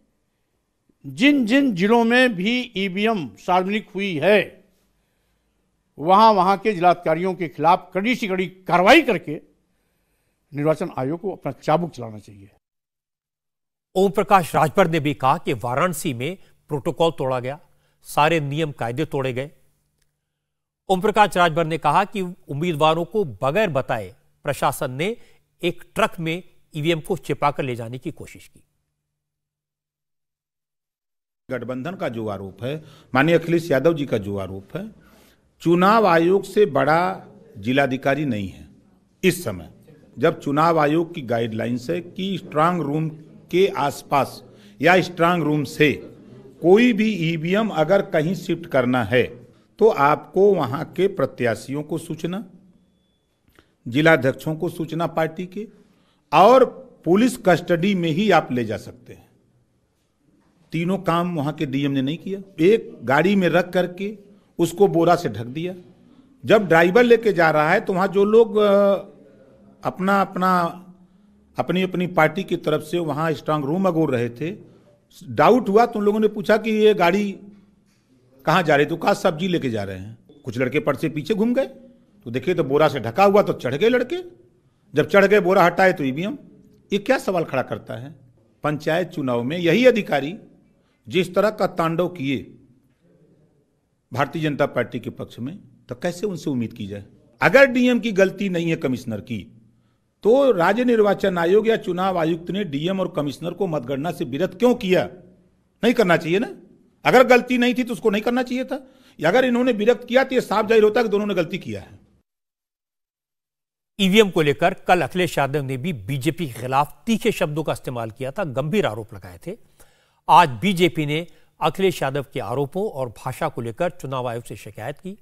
जिन जिन जिलों में भी ईवीएम सार्वजनिक हुई है वहां के जिलाधिकारियों के खिलाफ कड़ी से कड़ी कार्रवाई करके निर्वाचन आयोग को अपना चाबुक चलाना चाहिए। ओम प्रकाश राजभर ने भी कहा कि वाराणसी में प्रोटोकॉल तोड़ा गया, सारे नियम कायदे तोड़े गए। ओम प्रकाश राजभर ने कहा कि उम्मीदवारों को बगैर बताए प्रशासन ने एक ट्रक में ईवीएम को छिपाकर ले जाने की कोशिश की। गठबंधन का जो आरोप है, माननीय अखिलेश यादव जी का जो आरोप है, चुनाव आयोग से बड़ा जिलाधिकारी नहीं है। इस समय जब चुनाव आयोग की गाइडलाइंस है कि स्ट्रांग रूम के आसपास या स्ट्रांग रूम से कोई भी ईवीएम अगर कहीं शिफ्ट करना है तो आपको वहां के प्रत्याशियों को सूचना, जिलाध्यक्षों को सूचना पार्टी के, और पुलिस कस्टडी में ही आप ले जा सकते हैं। तीनों काम वहां के डीएम ने नहीं किया। एक गाड़ी में रख करके उसको बोरा से ढक दिया। जब ड्राइवर लेके जा रहा है तो वहां जो लोग अपनी अपनी पार्टी की तरफ से वहां स्ट्रांग रूम अगोर रहे थे, डाउट हुआ तो उन लोगों ने पूछा कि ये गाड़ी कहां जा रही, तो कहा सब्जी लेके जा रहे हैं। कुछ लड़के पट से पीछे घूम गए तो देखे तो बोरा से ढका हुआ, तो चढ़ गए लड़के। जब चढ़ गए, बोरा हटाए तो ईवीएम। ये क्या सवाल खड़ा करता है? पंचायत चुनाव में यही अधिकारी जिस तरह का तांडव किए भारतीय जनता पार्टी के पक्ष में, तो कैसे उनसे उम्मीद की जाए? अगर डीएम की गलती नहीं है कमिश्नर की, तो राज्य निर्वाचन आयोग या चुनाव आयुक्त ने डीएम और कमिश्नर को मतगणना से विरत क्यों किया? नहीं करना चाहिए ना। अगर गलती नहीं थी तो उसको नहीं करना चाहिए था। या अगर इन्होंने विरक्त किया तो यह साफ जाहिर होता है कि दोनों ने गलती किया है। ईवीएम को लेकर कल अखिलेश यादव ने भी बीजेपी के खिलाफ तीखे शब्दों का इस्तेमाल किया था, गंभीर आरोप लगाए थे। आज बीजेपी ने अखिलेश यादव के आरोपों और भाषा को लेकर चुनाव आयोग से शिकायत की।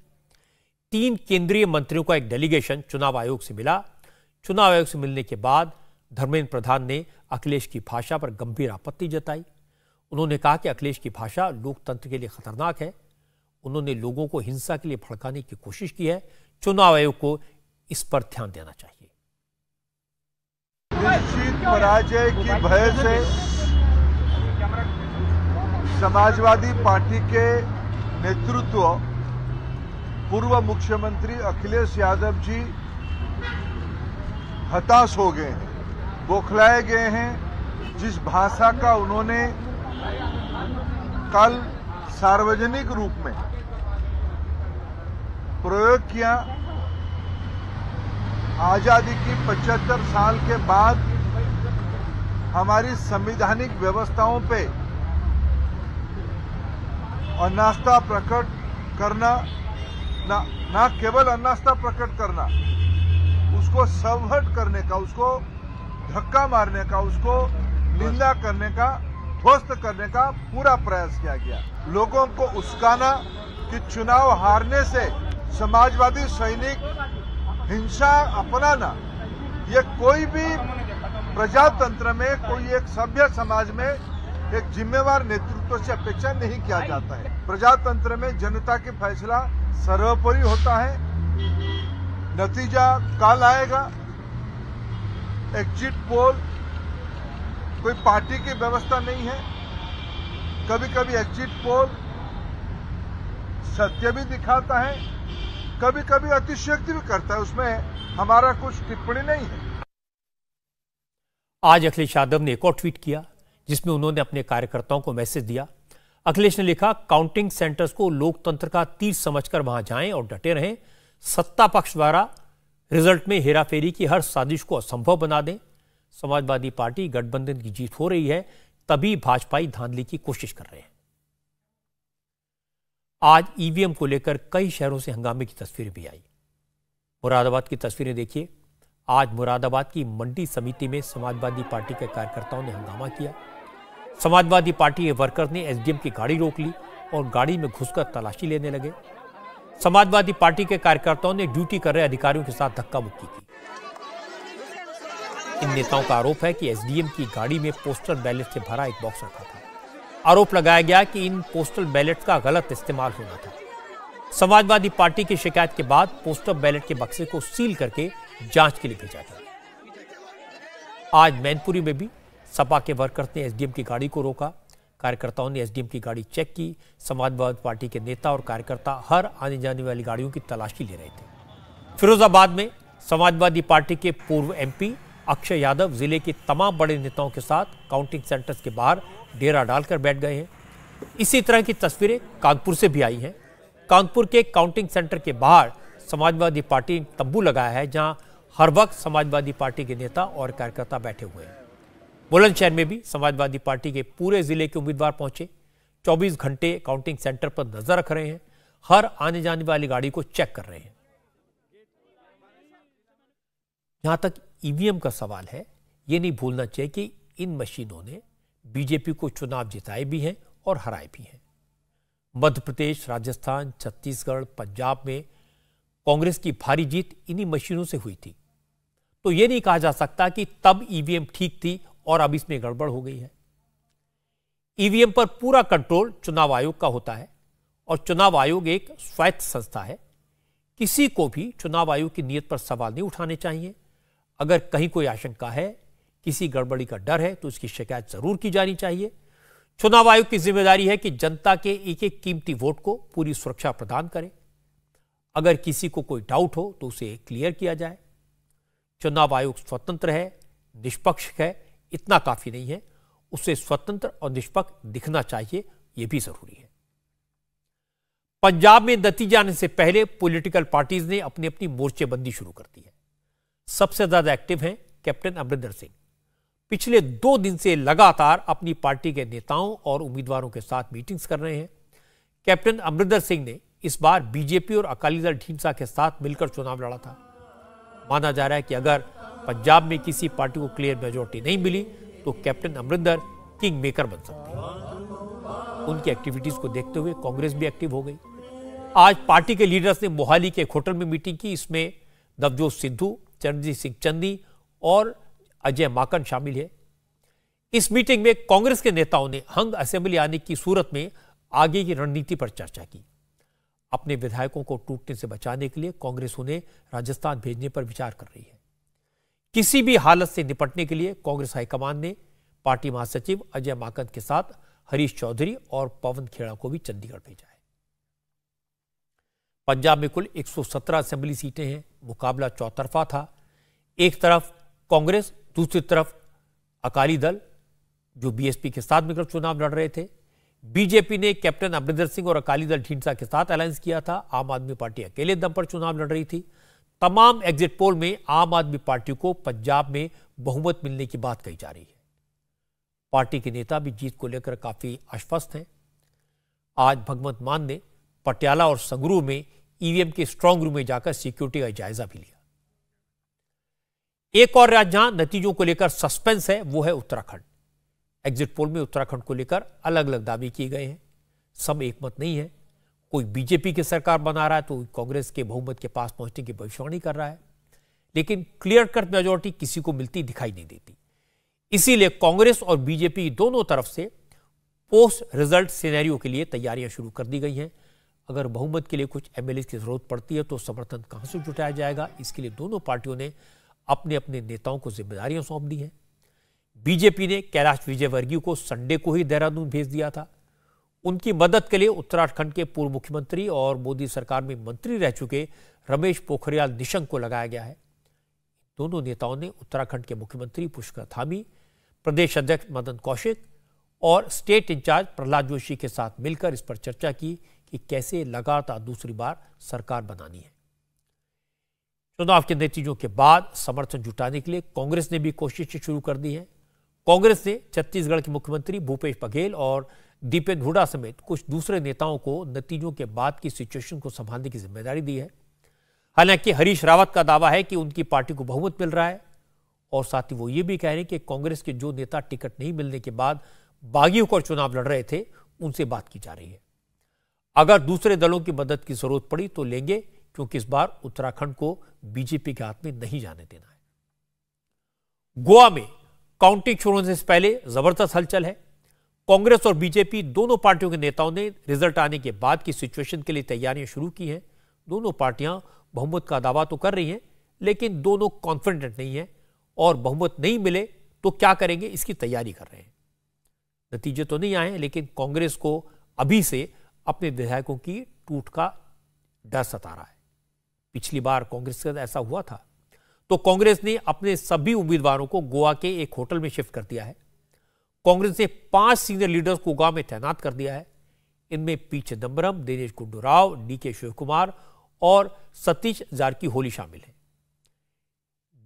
3 केंद्रीय मंत्रियों का एक डेलीगेशन चुनाव आयोग से मिला। चुनाव आयोग से मिलने के बाद धर्मेंद्र प्रधान ने अखिलेश की भाषा पर गंभीर आपत्ति जताई। उन्होंने कहा कि अखिलेश की भाषा लोकतंत्र के लिए खतरनाक है। उन्होंने लोगों को हिंसा के लिए भड़काने की कोशिश की है। चुनाव आयोग को इस पर ध्यान देना चाहिए। निश्चित पराजय की भय से समाजवादी पार्टी के नेतृत्व पूर्व मुख्यमंत्री अखिलेश यादव जी हताश हो गए हैं, बौखलाए गए हैं। जिस भाषा का उन्होंने कल सार्वजनिक रूप में प्रयोग किया, आजादी की 75 साल के बाद हमारी संवैधानिक व्यवस्थाओं पे अनास्था प्रकट करना, ना केवल अनास्था प्रकट करना, उसको सबहट करने का, उसको धक्का मारने का, उसको निंदा करने का, ध्वस्त करने का पूरा प्रयास किया गया। लोगों को उस्काना कि चुनाव हारने से समाजवादी सैनिक हिंसा अपनाना, ये कोई भी प्रजातंत्र में, कोई एक सभ्य समाज में एक जिम्मेवार नेतृत्व से अपेक्षा नहीं किया जाता है। प्रजातंत्र में जनता की फैसला सर्वोपरि होता है। नतीजा कल आएगा। एग्जिट पोल कोई पार्टी की व्यवस्था नहीं है। कभी कभी एग्जिट पोल सत्य भी दिखाता है, कभी कभी अतिशयोक्ति भी करता है, उसमें हमारा कुछ टिप्पणी नहीं है। आज अखिलेश यादव ने एक और ट्वीट किया जिसमें उन्होंने अपने कार्यकर्ताओं को मैसेज दिया। अखिलेश ने लिखा, काउंटिंग सेंटर्स को लोकतंत्र का तीर समझकर वहां जाएं और डटे रहें। सत्ता पक्ष द्वारा रिजल्ट में हेराफेरी की हर साजिश को असंभव बना दें। समाजवादी पार्टी गठबंधन की जीत हो रही है, तभी भाजपाई धांधली की कोशिश कर रहे हैं। आज ईवीएम को लेकर कई शहरों से हंगामे की तस्वीरें भी आई। मुरादाबाद की तस्वीरें देखिए। आज मुरादाबाद की मंडी समिति में समाजवादी पार्टी के कार्यकर्ताओं ने हंगामा किया। समाजवादी पार्टी के वर्कर ने एसडीएम की गाड़ी रोक ली और गाड़ी में घुसकर तलाशी लेने लगे। समाजवादी पार्टी के कार्यकर्ताओं ने ड्यूटी कर रहे अधिकारियों के साथ धक्का मुक्की की। इन नेताओं का आरोप है कि एसडीएम की गाड़ी में पोस्टल बैलेट से भरा एक बॉक्स रखा था। आरोप लगाया गया कि इन पोस्टल बैलेट का गलत इस्तेमाल होना था। समाजवादी पार्टी की शिकायत के बाद पोस्टल बैलेट के बक्से को सील करके जांच के लिए भेजा गया। आज मैनपुरी में भी सपा के वर्कर्स ने एसडीएम की गाड़ी को रोका। कार्यकर्ताओं ने एसडीएम की गाड़ी चेक की। समाजवादी पार्टी के नेता और कार्यकर्ता हर आने जाने वाली गाड़ियों की तलाशी ले रहे थे। फिरोजाबाद में समाजवादी पार्टी के पूर्व एमपी अक्षय यादव जिले के तमाम बड़े नेताओं के साथ काउंटिंग सेंटर्स के बाहर डेरा डालकर बैठ गए हैं। इसी तरह की तस्वीरें कानपुर से भी आई हैं। कानपुर के काउंटिंग सेंटर के बाहर समाजवादी पार्टी ने तंबू लगाया है, जहां हर वक्त समाजवादी पार्टी के नेता और कार्यकर्ता बैठे हुए हैं। बुलंदशहर में भी समाजवादी पार्टी के पूरे जिले के उम्मीदवार पहुंचे। 24 घंटे काउंटिंग सेंटर पर नजर रख रहे हैं, हर आने जाने वाली गाड़ी को चेक कर रहे हैं। जहां तक ईवीएम का सवाल है, यह नहीं भूलना चाहिए कि इन मशीनों ने बीजेपी को चुनाव जिताए भी हैं और हराए भी हैं। मध्य प्रदेश, राजस्थान, छत्तीसगढ़, पंजाब में कांग्रेस की भारी जीत इन्हीं मशीनों से हुई थी। तो यह नहीं कहा जा सकता कि तब ईवीएम ठीक थी और अब इसमें गड़बड़ हो गई है। ईवीएम पर पूरा कंट्रोल चुनाव आयोग का होता है और चुनाव आयोग एक स्वायत्त संस्था है। किसी को भी चुनाव आयोग की नीयत पर सवाल नहीं उठाने चाहिए। अगर कहीं कोई आशंका है, किसी गड़बड़ी का डर है, तो उसकी शिकायत जरूर की जानी चाहिए। चुनाव आयोग की जिम्मेदारी है कि जनता के एक एक कीमती वोट को पूरी सुरक्षा प्रदान करे। अगर किसी को कोई डाउट हो तो उसे क्लियर किया जाए। चुनाव आयोग स्वतंत्र है, निष्पक्ष है, इतना काफी नहीं है, उसे स्वतंत्र और निष्पक्ष दिखना चाहिए, यह भी जरूरी है। पंजाब में नतीजे आने से पहले पॉलिटिकल पार्टीज ने अपनी अपनी मोर्चेबंदी शुरू कर दी है। सबसे ज्यादा एक्टिव हैं कैप्टन अमरिंदर सिंह। पिछले 2 दिन से लगातार अपनी पार्टी के नेताओं और उम्मीदवारों के साथ मीटिंग्स कर रहे हैं। कैप्टन अमरिंदर सिंह ने इस बार बीजेपी और अकाली दल ढींसा के साथ मिलकर चुनाव लड़ा था। माना जा रहा है कि अगर पंजाब में किसी पार्टी को क्लियर मेजॉरिटी नहीं मिली तो कैप्टन अमरिंदर किंग मेकर बन सकते हैं। उनकी एक्टिविटीज को देखते हुए कांग्रेस भी एक्टिव हो गई। आज पार्टी के लीडर्स ने मोहाली के एक होटल में मीटिंग की। इसमें नवजोत सिद्धू, चरणजीत सिंह चन्नी और अजय माकन शामिल है। इस मीटिंग में कांग्रेस के नेताओं ने हंग असेंबली आने की सूरत में आगे की रणनीति पर चर्चा की। अपने विधायकों को टूटने से बचाने के लिए कांग्रेस उन्हें राजस्थान भेजने पर विचार कर रही है। किसी भी हालत से निपटने के लिए कांग्रेस हाईकमान ने पार्टी महासचिव अजय माकन के साथ हरीश चौधरी और पवन खेड़ा को भी चंडीगढ़ भेजा है। पंजाब में कुल 117 असेंबली सीटें हैं। मुकाबला चौतरफा था। एक तरफ कांग्रेस, दूसरी तरफ अकाली दल जो बीएसपी के साथ मिलकर चुनाव लड़ रहे थे। बीजेपी ने कैप्टन अमरिंदर सिंह और अकाली दल ढींसा के साथ अलायंस किया था। आम आदमी पार्टी अकेले दम पर चुनाव लड़ रही थी। तमाम एग्जिट पोल में आम आदमी पार्टी को पंजाब में बहुमत मिलने की बात कही जा रही है। पार्टी के नेता भी जीत को लेकर काफी आश्वस्त हैं। आज भगवंत मान ने पटियाला और संगरूर में ईवीएम के स्ट्रांग रूम में जाकर सिक्योरिटी का जायजा भी लिया। एक और राज्य जहां नतीजों को लेकर सस्पेंस है वो है उत्तराखंड। एग्जिट पोल में उत्तराखंड को लेकर अलग अलग दावे किए गए हैं। सब एकमत नहीं है। कोई बीजेपी की सरकार बना रहा है तो कांग्रेस के बहुमत के पास पहुंचने की भविष्यवाणी कर रहा है, लेकिन क्लियर कट मेजॉरिटी किसी को मिलती दिखाई नहीं देती। इसीलिए कांग्रेस और बीजेपी दोनों तरफ से पोस्ट रिजल्ट सिनेरियो के लिए तैयारियां शुरू कर दी गई हैं। अगर बहुमत के लिए कुछ एमएलए की जरूरत पड़ती है तो समर्थन कहां से जुटाया जाएगा, इसके लिए दोनों पार्टियों ने अपने अपने नेताओं को जिम्मेदारियां सौंप दी हैं। बीजेपी ने कैलाश विजयवर्गीय को संडे को ही देहरादून भेज दिया था। उनकी मदद के लिए उत्तराखंड के पूर्व मुख्यमंत्री और मोदी सरकार में मंत्री रह चुके रमेश पोखरियाल निशंक को लगाया गया है। दोनों नेताओं ने उत्तराखंड के मुख्यमंत्री पुष्कर धामी, प्रदेश अध्यक्ष मदन कौशिक और स्टेट इंचार्ज प्रहलाद जोशी के साथ मिलकर इस पर चर्चा की कि कैसे लगातार दूसरी बार सरकार बनानी है। चुनाव के नतीजों के बाद समर्थन जुटाने के लिए कांग्रेस ने भी कोशिशें शुरू कर दी हैं। कांग्रेस ने छत्तीसगढ़ के मुख्यमंत्री भूपेश बघेल और दीपेंद्र हुडा समेत कुछ दूसरे नेताओं को नतीजों के बाद की सिचुएशन को संभालने की जिम्मेदारी दी है। हालांकि हरीश रावत का दावा है कि उनकी पार्टी को बहुमत मिल रहा है और साथ ही वो ये भी कह रहे हैं कि कांग्रेस के जो नेता टिकट नहीं मिलने के बाद बागी होकर चुनाव लड़ रहे थे, उनसे बात की जा रही है। अगर दूसरे दलों की मदद की जरूरत पड़ी तो लेंगे, क्योंकि इस बार उत्तराखंड को बीजेपी के हाथ में नहीं जाने देना है। गोवा में काउंटिंग शुरू होने से पहले जबरदस्त हलचल है। कांग्रेस और बीजेपी दोनों पार्टियों के नेताओं ने रिजल्ट आने के बाद की सिचुएशन के लिए तैयारियां शुरू की हैं। दोनों पार्टियां बहुमत का दावा तो कर रही हैं, लेकिन दोनों कॉन्फिडेंट नहीं है और बहुमत नहीं मिले तो क्या करेंगे, इसकी तैयारी कर रहे हैं। नतीजे तो नहीं आए, लेकिन कांग्रेस को अभी से अपने विधायकों की टूट का डर सता रहा है। पिछली बार कांग्रेस का ऐसा हुआ था तो कांग्रेस ने अपने सभी उम्मीदवारों को गोवा के एक होटल में शिफ्ट कर दिया है। कांग्रेस ने 5 सीनियर लीडर्स को गोवा में तैनात कर दिया है। इनमें पी चिदंबरम, दिनेश गुंडू राव, डीके शिवकुमार और सतीश जारकीहोली शामिल हैं।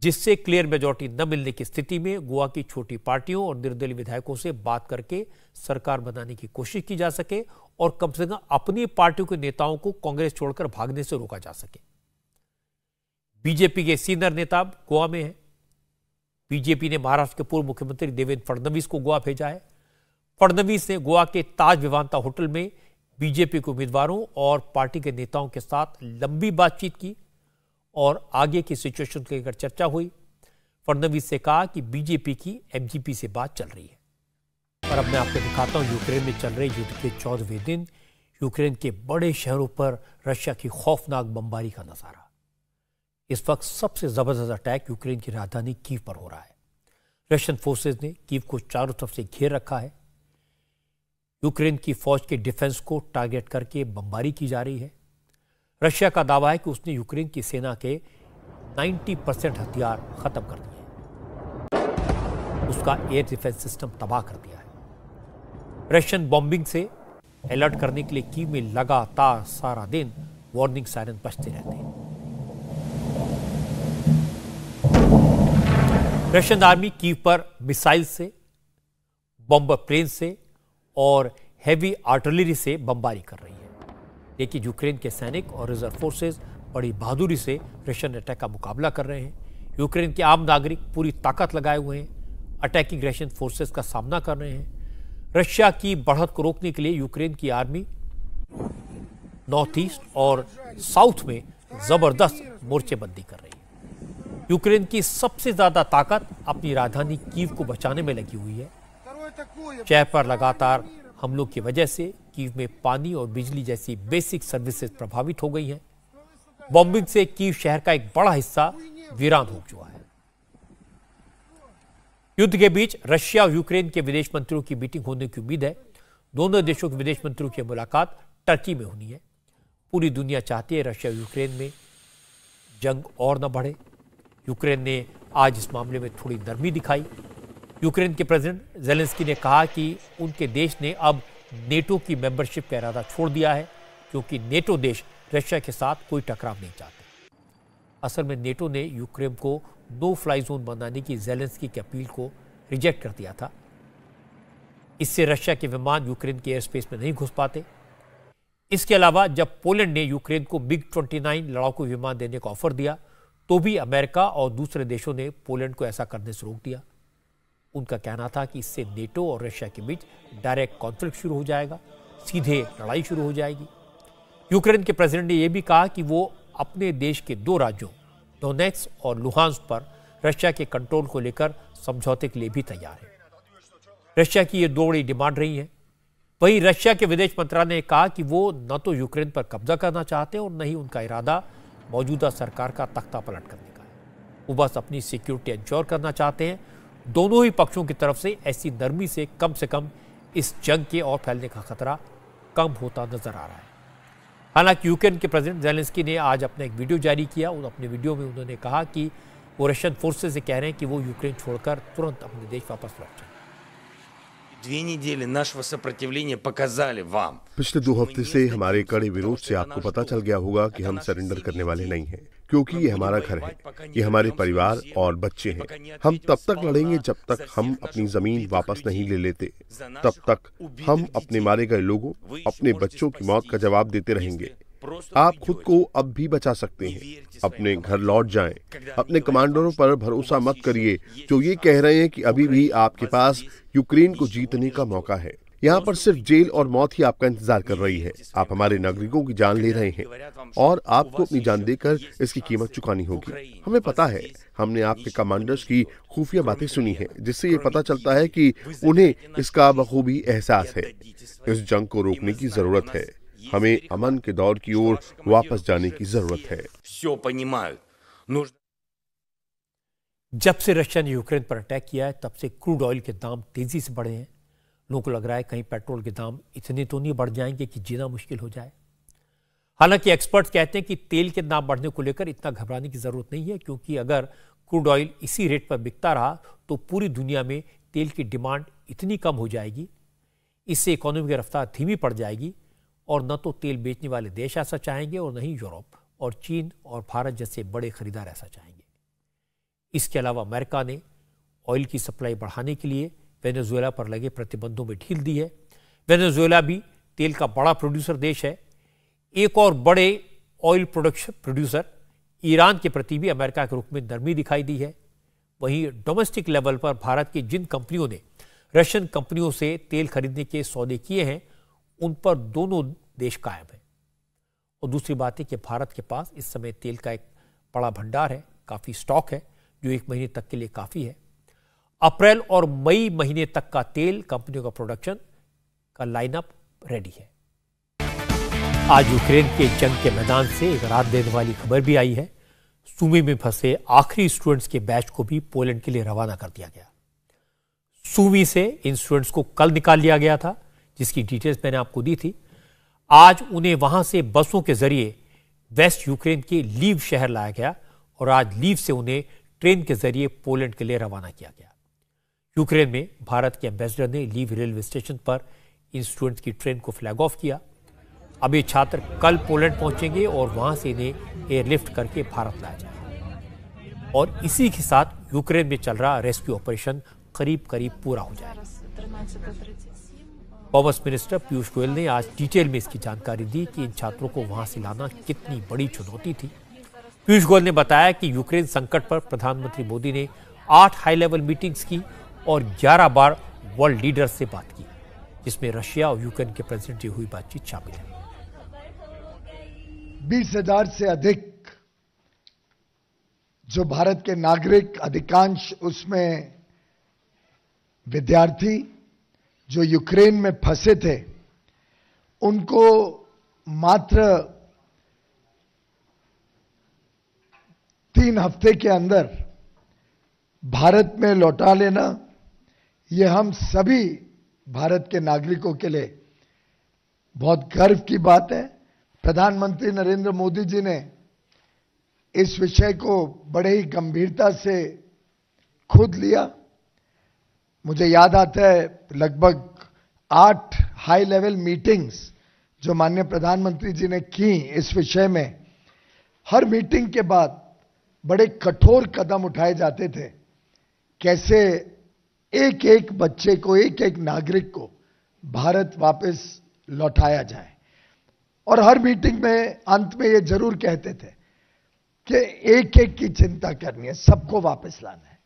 जिससे क्लियर मेजॉरिटी न मिलने की स्थिति में गोवा की छोटी पार्टियों और निर्दलीय विधायकों से बात करके सरकार बनाने की कोशिश की जा सके और कम से कम अपनी पार्टियों के नेताओं को कांग्रेस छोड़कर भागने से रोका जा सके। बीजेपी के सीनियर नेता गोवा में हैं। बीजेपी ने महाराष्ट्र के पूर्व मुख्यमंत्री देवेंद्र फडणवीस को गोवा भेजा है। फडणवीस ने गोवा के ताज विवांता होटल में बीजेपी के उम्मीदवारों और पार्टी के नेताओं के साथ लंबी बातचीत की और आगे की सिचुएशन को लेकर चर्चा हुई। फडणवीस से कहा कि बीजेपी की एमजीपी से बात चल रही है। और अब मैं आपको दिखाता हूं यूक्रेन में चल रहे युद्ध के 14वें दिन यूक्रेन के बड़े शहरों पर रशिया की खौफनाक बमबारी का नजारा। इस वक्त सबसे जबरदस्त अटैक यूक्रेन की राजधानी कीव पर हो रहा है। रशियन फोर्सेज ने कीव को चारों तरफ से घेर रखा है। यूक्रेन की फौज के डिफेंस को टारगेट करके बमबारी की जा रही है। रशिया का दावा है कि उसने यूक्रेन की सेना के 90% हथियार खत्म कर दिए। उसका एयर डिफेंस सिस्टम तबाह कर दिया है। रशियन बॉम्बिंग से अलर्ट करने के लिए कीव में लगातार सारा दिन वार्निंग सायरन बजते रहते हैं। रशियन आर्मी कीव पर मिसाइल से, बॉम्बर प्लेन से और हैवी आर्टिलरी से बमबारी कर रही है। लेकिन यूक्रेन के सैनिक और रिजर्व फोर्सेस बड़ी बहादुरी से रशियन अटैक का मुकाबला कर रहे हैं। यूक्रेन के आम नागरिक पूरी ताकत लगाए हुए हैं, अटैकिंग रशियन फोर्सेस का सामना कर रहे हैं। रशिया की बढ़त को रोकने के लिए यूक्रेन की आर्मी नॉर्थ ईस्ट और साउथ में जबरदस्त मोर्चेबंदी कर रही है। यूक्रेन की सबसे ज्यादा ताकत अपनी राजधानी कीव को बचाने में लगी हुई है। शहर पर लगातार हमलों की वजह से कीव में पानी और बिजली जैसी बेसिक सर्विसेज प्रभावित हो गई हैं। बॉम्बिंग से कीव शहर का एक बड़ा हिस्सा वीरान हो चुका है। युद्ध के बीच रशिया और यूक्रेन के विदेश मंत्रियों की मीटिंग होने की उम्मीद है। दोनों देशों के विदेश मंत्रियों की मुलाकात टर्की में होनी है। पूरी दुनिया चाहती है रशिया और यूक्रेन में जंग और न बढ़े। यूक्रेन ने आज इस मामले में थोड़ी नरमी दिखाई। यूक्रेन के प्रेसिडेंट ज़ेलेंस्की ने कहा कि उनके देश ने अब नेटो की मेंबरशिप का इरादा छोड़ दिया है, क्योंकि नेटो देश रशिया के साथ कोई टकराव नहीं चाहते। असल में नेटो ने यूक्रेन को नो फ्लाई जोन बनाने की ज़ेलेंस्की की अपील को रिजेक्ट कर दिया था। इससे रशिया के विमान यूक्रेन के एयर स्पेस में नहीं घुस पाते। इसके अलावा जब पोलैंड ने यूक्रेन को MiG-29 लड़ाकू विमान देने का ऑफर दिया तो भी अमेरिका और दूसरे देशों ने पोलैंड को ऐसा करने से रोक दिया। उनका कहना था कि इससे नेटो और रशिया के बीच डायरेक्ट कॉन्फ्लिक्ट शुरू हो जाएगा, सीधे लड़ाई शुरू हो जाएगी। यूक्रेन के प्रेसिडेंट ने यह भी कहा कि वो अपने देश के 2 राज्यों डोनेट्स्क और लुहांस्क पर रशिया के कंट्रोल को लेकर समझौते के लिए भी तैयार है। रशिया की ये 2 बड़ी डिमांड रही है। वहीं रशिया के विदेश मंत्रालय ने कहा कि वो न तो यूक्रेन पर कब्जा करना चाहते और न ही उनका इरादा मौजूदा सरकार का तख्ता पलट करने का है। वो बस अपनी सिक्योरिटी इंश्योर करना चाहते हैं। दोनों ही पक्षों की तरफ से ऐसी नरमी से कम इस जंग के और फैलने का खतरा कम होता नजर आ रहा है। हालांकि यूक्रेन के प्रेसिडेंट ज़ेलेंस्की ने आज अपना एक वीडियो जारी किया। अपने वीडियो में उन्होंने कहा कि वो रशियन फोर्सेस से कह रहे हैं कि वो यूक्रेन छोड़कर तुरंत अपने देश वापस लौट जाए। पिछले 2 हफ्ते से हमारे कड़े विरोध से आपको पता चल गया होगा कि हम सरेंडर करने वाले नहीं हैं, क्योंकि ये हमारा घर है, ये हमारे परिवार और बच्चे हैं। हम तब तक लड़ेंगे जब तक हम अपनी जमीन वापस नहीं ले लेते। तब तक हम अपने मारे गए लोगों, अपने बच्चों की मौत का जवाब देते रहेंगे। आप खुद को अब भी बचा सकते हैं। अपने घर लौट जाएं। अपने कमांडरों पर भरोसा मत करिए जो ये कह रहे हैं कि अभी भी आपके पास यूक्रेन को जीतने का मौका है। यहाँ पर सिर्फ जेल और मौत ही आपका इंतजार कर रही है। आप हमारे नागरिकों की जान ले रहे हैं और आपको अपनी जान देकर इसकी कीमत चुकानी होगी। हमें पता है, हमने आपके कमांडर्स की खुफिया बातें सुनी हैं, जिससे ये पता चलता है कि उन्हें इसका बखूबी एहसास है। इस जंग को रोकने की जरूरत है। हमें अमन के दौर की ओर वापस जाने की जरूरत है। जब से रशिया ने यूक्रेन पर अटैक किया है, तब से क्रूड ऑयल के दाम तेजी से बढ़े हैं। लोगों को लग रहा है कहीं पेट्रोल के दाम इतने तो नहीं बढ़ जाएंगे कि जीना मुश्किल हो जाए। हालांकि एक्सपर्ट्स कहते हैं कि तेल के दाम बढ़ने को लेकर इतना घबराने की जरूरत नहीं है, क्योंकि अगर क्रूड ऑयल इसी रेट पर बिकता रहा तो पूरी दुनिया में तेल की डिमांड इतनी कम हो जाएगी, इससे इकोनॉमी की रफ्तार धीमी पड़ जाएगी और न तो तेल बेचने वाले देश ऐसा चाहेंगे और न ही यूरोप और चीन और भारत जैसे बड़े खरीदार ऐसा चाहेंगे। इसके अलावा अमेरिका ने ऑयल की सप्लाई बढ़ाने के लिए वेनेजुएला पर लगे प्रतिबंधों में ढील दी है। वेनेजुएला भी तेल का बड़ा प्रोड्यूसर देश है। एक और बड़े ऑयल प्रोड्यूसर ईरान के प्रति भी अमेरिका के रुख में नरमी दिखाई दी है। वहीं डोमेस्टिक लेवल पर भारत की जिन कंपनियों ने रशियन कंपनियों से तेल खरीदने के सौदे किए हैं, उन पर दोनों देश कायम है। और दूसरी बात है कि भारत के पास इस समय तेल का एक बड़ा भंडार है, काफ़ी स्टॉक है, जो 1 महीने तक के लिए काफ़ी है। अप्रैल और मई महीने तक का तेल कंपनियों का प्रोडक्शन का लाइनअप रेडी है। आज यूक्रेन के जंग के मैदान से एक राहत देने वाली खबर भी आई है। सूमी में फंसे आखिरी स्टूडेंट्स के बैच को भी पोलैंड के लिए रवाना कर दिया गया। सूमी से इन स्टूडेंट्स को कल निकाल लिया गया था, जिसकी डिटेल्स मैंने आपको दी थी। आज उन्हें वहां से बसों के जरिए वेस्ट यूक्रेन के लीव शहर लाया गया और आज लीव से उन्हें ट्रेन के जरिए पोलैंड के लिए रवाना किया गया। यूक्रेन में भारत के एम्बेसडर ने लीव रेलवे स्टेशन पर इन स्टूडेंट्स की ट्रेन को फ्लैग ऑफ किया। अब ये छात्र कल पोलैंड पहुंचेंगे और वहां से इन्हें एयरलिफ्ट करके भारत लाया जाएगा और इसी के साथ यूक्रेन में चल रहा रेस्क्यू ऑपरेशन करीब करीब पूरा हो जाएगा। कॉमर्स मिनिस्टर पीयूष गोयल ने आज डिटेल में इसकी जानकारी दी कि इन छात्रों को वहां से लाना कितनी बड़ी चुनौती थी। पीयूष गोयल ने बताया कि यूक्रेन संकट पर प्रधानमंत्री मोदी ने 8 हाई लेवल मीटिंग्स की और 11 बार वर्ल्ड लीडर्स से बात की, जिसमें रशिया और यूक्रेन के प्रेसिडेंट से हुई बातचीत शामिल है। 20,000 से अधिक जो भारत के नागरिक, अधिकांश उसमें विद्यार्थी जो यूक्रेन में फंसे थे, उनको मात्र 3 हफ्ते के अंदर भारत में लौटा लेना, यह हम सभी भारत के नागरिकों के लिए बहुत गर्व की बात है। प्रधानमंत्री नरेंद्र मोदी जी ने इस विषय को बड़े ही गंभीरता से खुद लिया। मुझे याद आता है लगभग 8 हाई लेवल मीटिंग्स जो माननीय प्रधानमंत्री जी ने की इस विषय में। हर मीटिंग के बाद बड़े कठोर कदम उठाए जाते थे, कैसे एक एक बच्चे को, एक एक नागरिक को भारत वापस लौटाया जाए। और हर मीटिंग में अंत में ये जरूर कहते थे कि एक एक की चिंता करनी है, सबको वापस लाना है।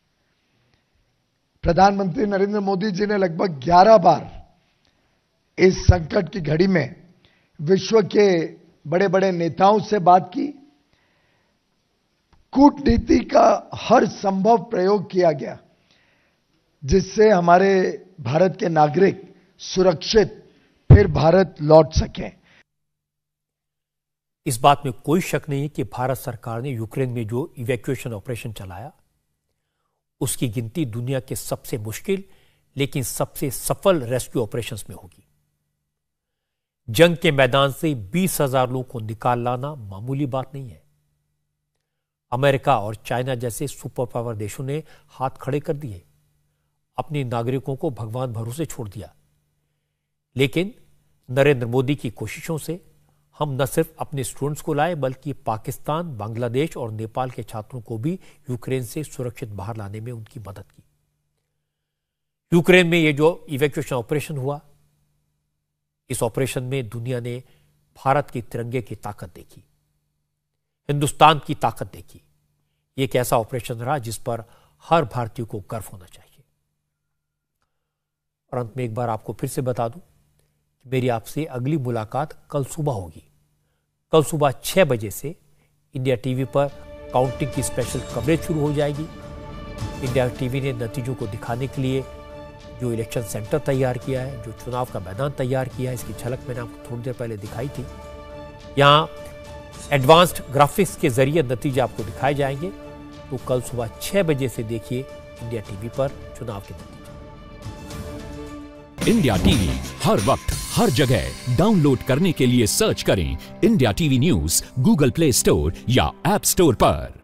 प्रधानमंत्री नरेंद्र मोदी जी ने लगभग 11 बार इस संकट की घड़ी में विश्व के बड़े बड़े नेताओं से बात की। कूटनीति का हर संभव प्रयोग किया गया, जिससे हमारे भारत के नागरिक सुरक्षित फिर भारत लौट सकें। इस बात में कोई शक नहीं है कि भारत सरकार ने यूक्रेन में जो इवैक्यूएशन ऑपरेशन चलाया, उसकी गिनती दुनिया के सबसे मुश्किल लेकिन सबसे सफल रेस्क्यू ऑपरेशंस में होगी। जंग के मैदान से 20,000 लोगों को निकाल लाना मामूली बात नहीं है। अमेरिका और चाइना जैसे सुपर पावर देशों ने हाथ खड़े कर दिए, अपने नागरिकों को भगवान भरोसे छोड़ दिया। लेकिन नरेंद्र मोदी की कोशिशों से हम न सिर्फ अपने स्टूडेंट्स को लाए, बल्कि पाकिस्तान, बांग्लादेश और नेपाल के छात्रों को भी यूक्रेन से सुरक्षित बाहर लाने में उनकी मदद की। यूक्रेन में ये जो इवैक्यूएशन ऑपरेशन हुआ, इस ऑपरेशन में दुनिया ने भारत के तिरंगे की ताकत देखी, हिंदुस्तान की ताकत देखी। ये एक ऐसा ऑपरेशन रहा जिस पर हर भारतीय को गर्व होना चाहिए। और अंत में एक बार आपको फिर से बता दूं कि मेरी आपसे अगली मुलाकात कल सुबह होगी। कल सुबह 6 बजे से इंडिया टीवी पर काउंटिंग की स्पेशल कवरेज शुरू हो जाएगी। इंडिया टीवी ने नतीजों को दिखाने के लिए जो इलेक्शन सेंटर तैयार किया है, जो चुनाव का मैदान तैयार किया है, इसकी झलक मैंने आपको थोड़ी देर पहले दिखाई थी। यहाँ एडवांस्ड ग्राफिक्स के जरिए नतीजे आपको दिखाए जाएंगे। तो कल सुबह 6 बजे से देखिए इंडिया टीवी पर चुनाव के नतीजे। इंडिया टीवी हर वक्त हर जगह डाउनलोड करने के लिए सर्च करें India TV news Google play store या ऐप स्टोर पर।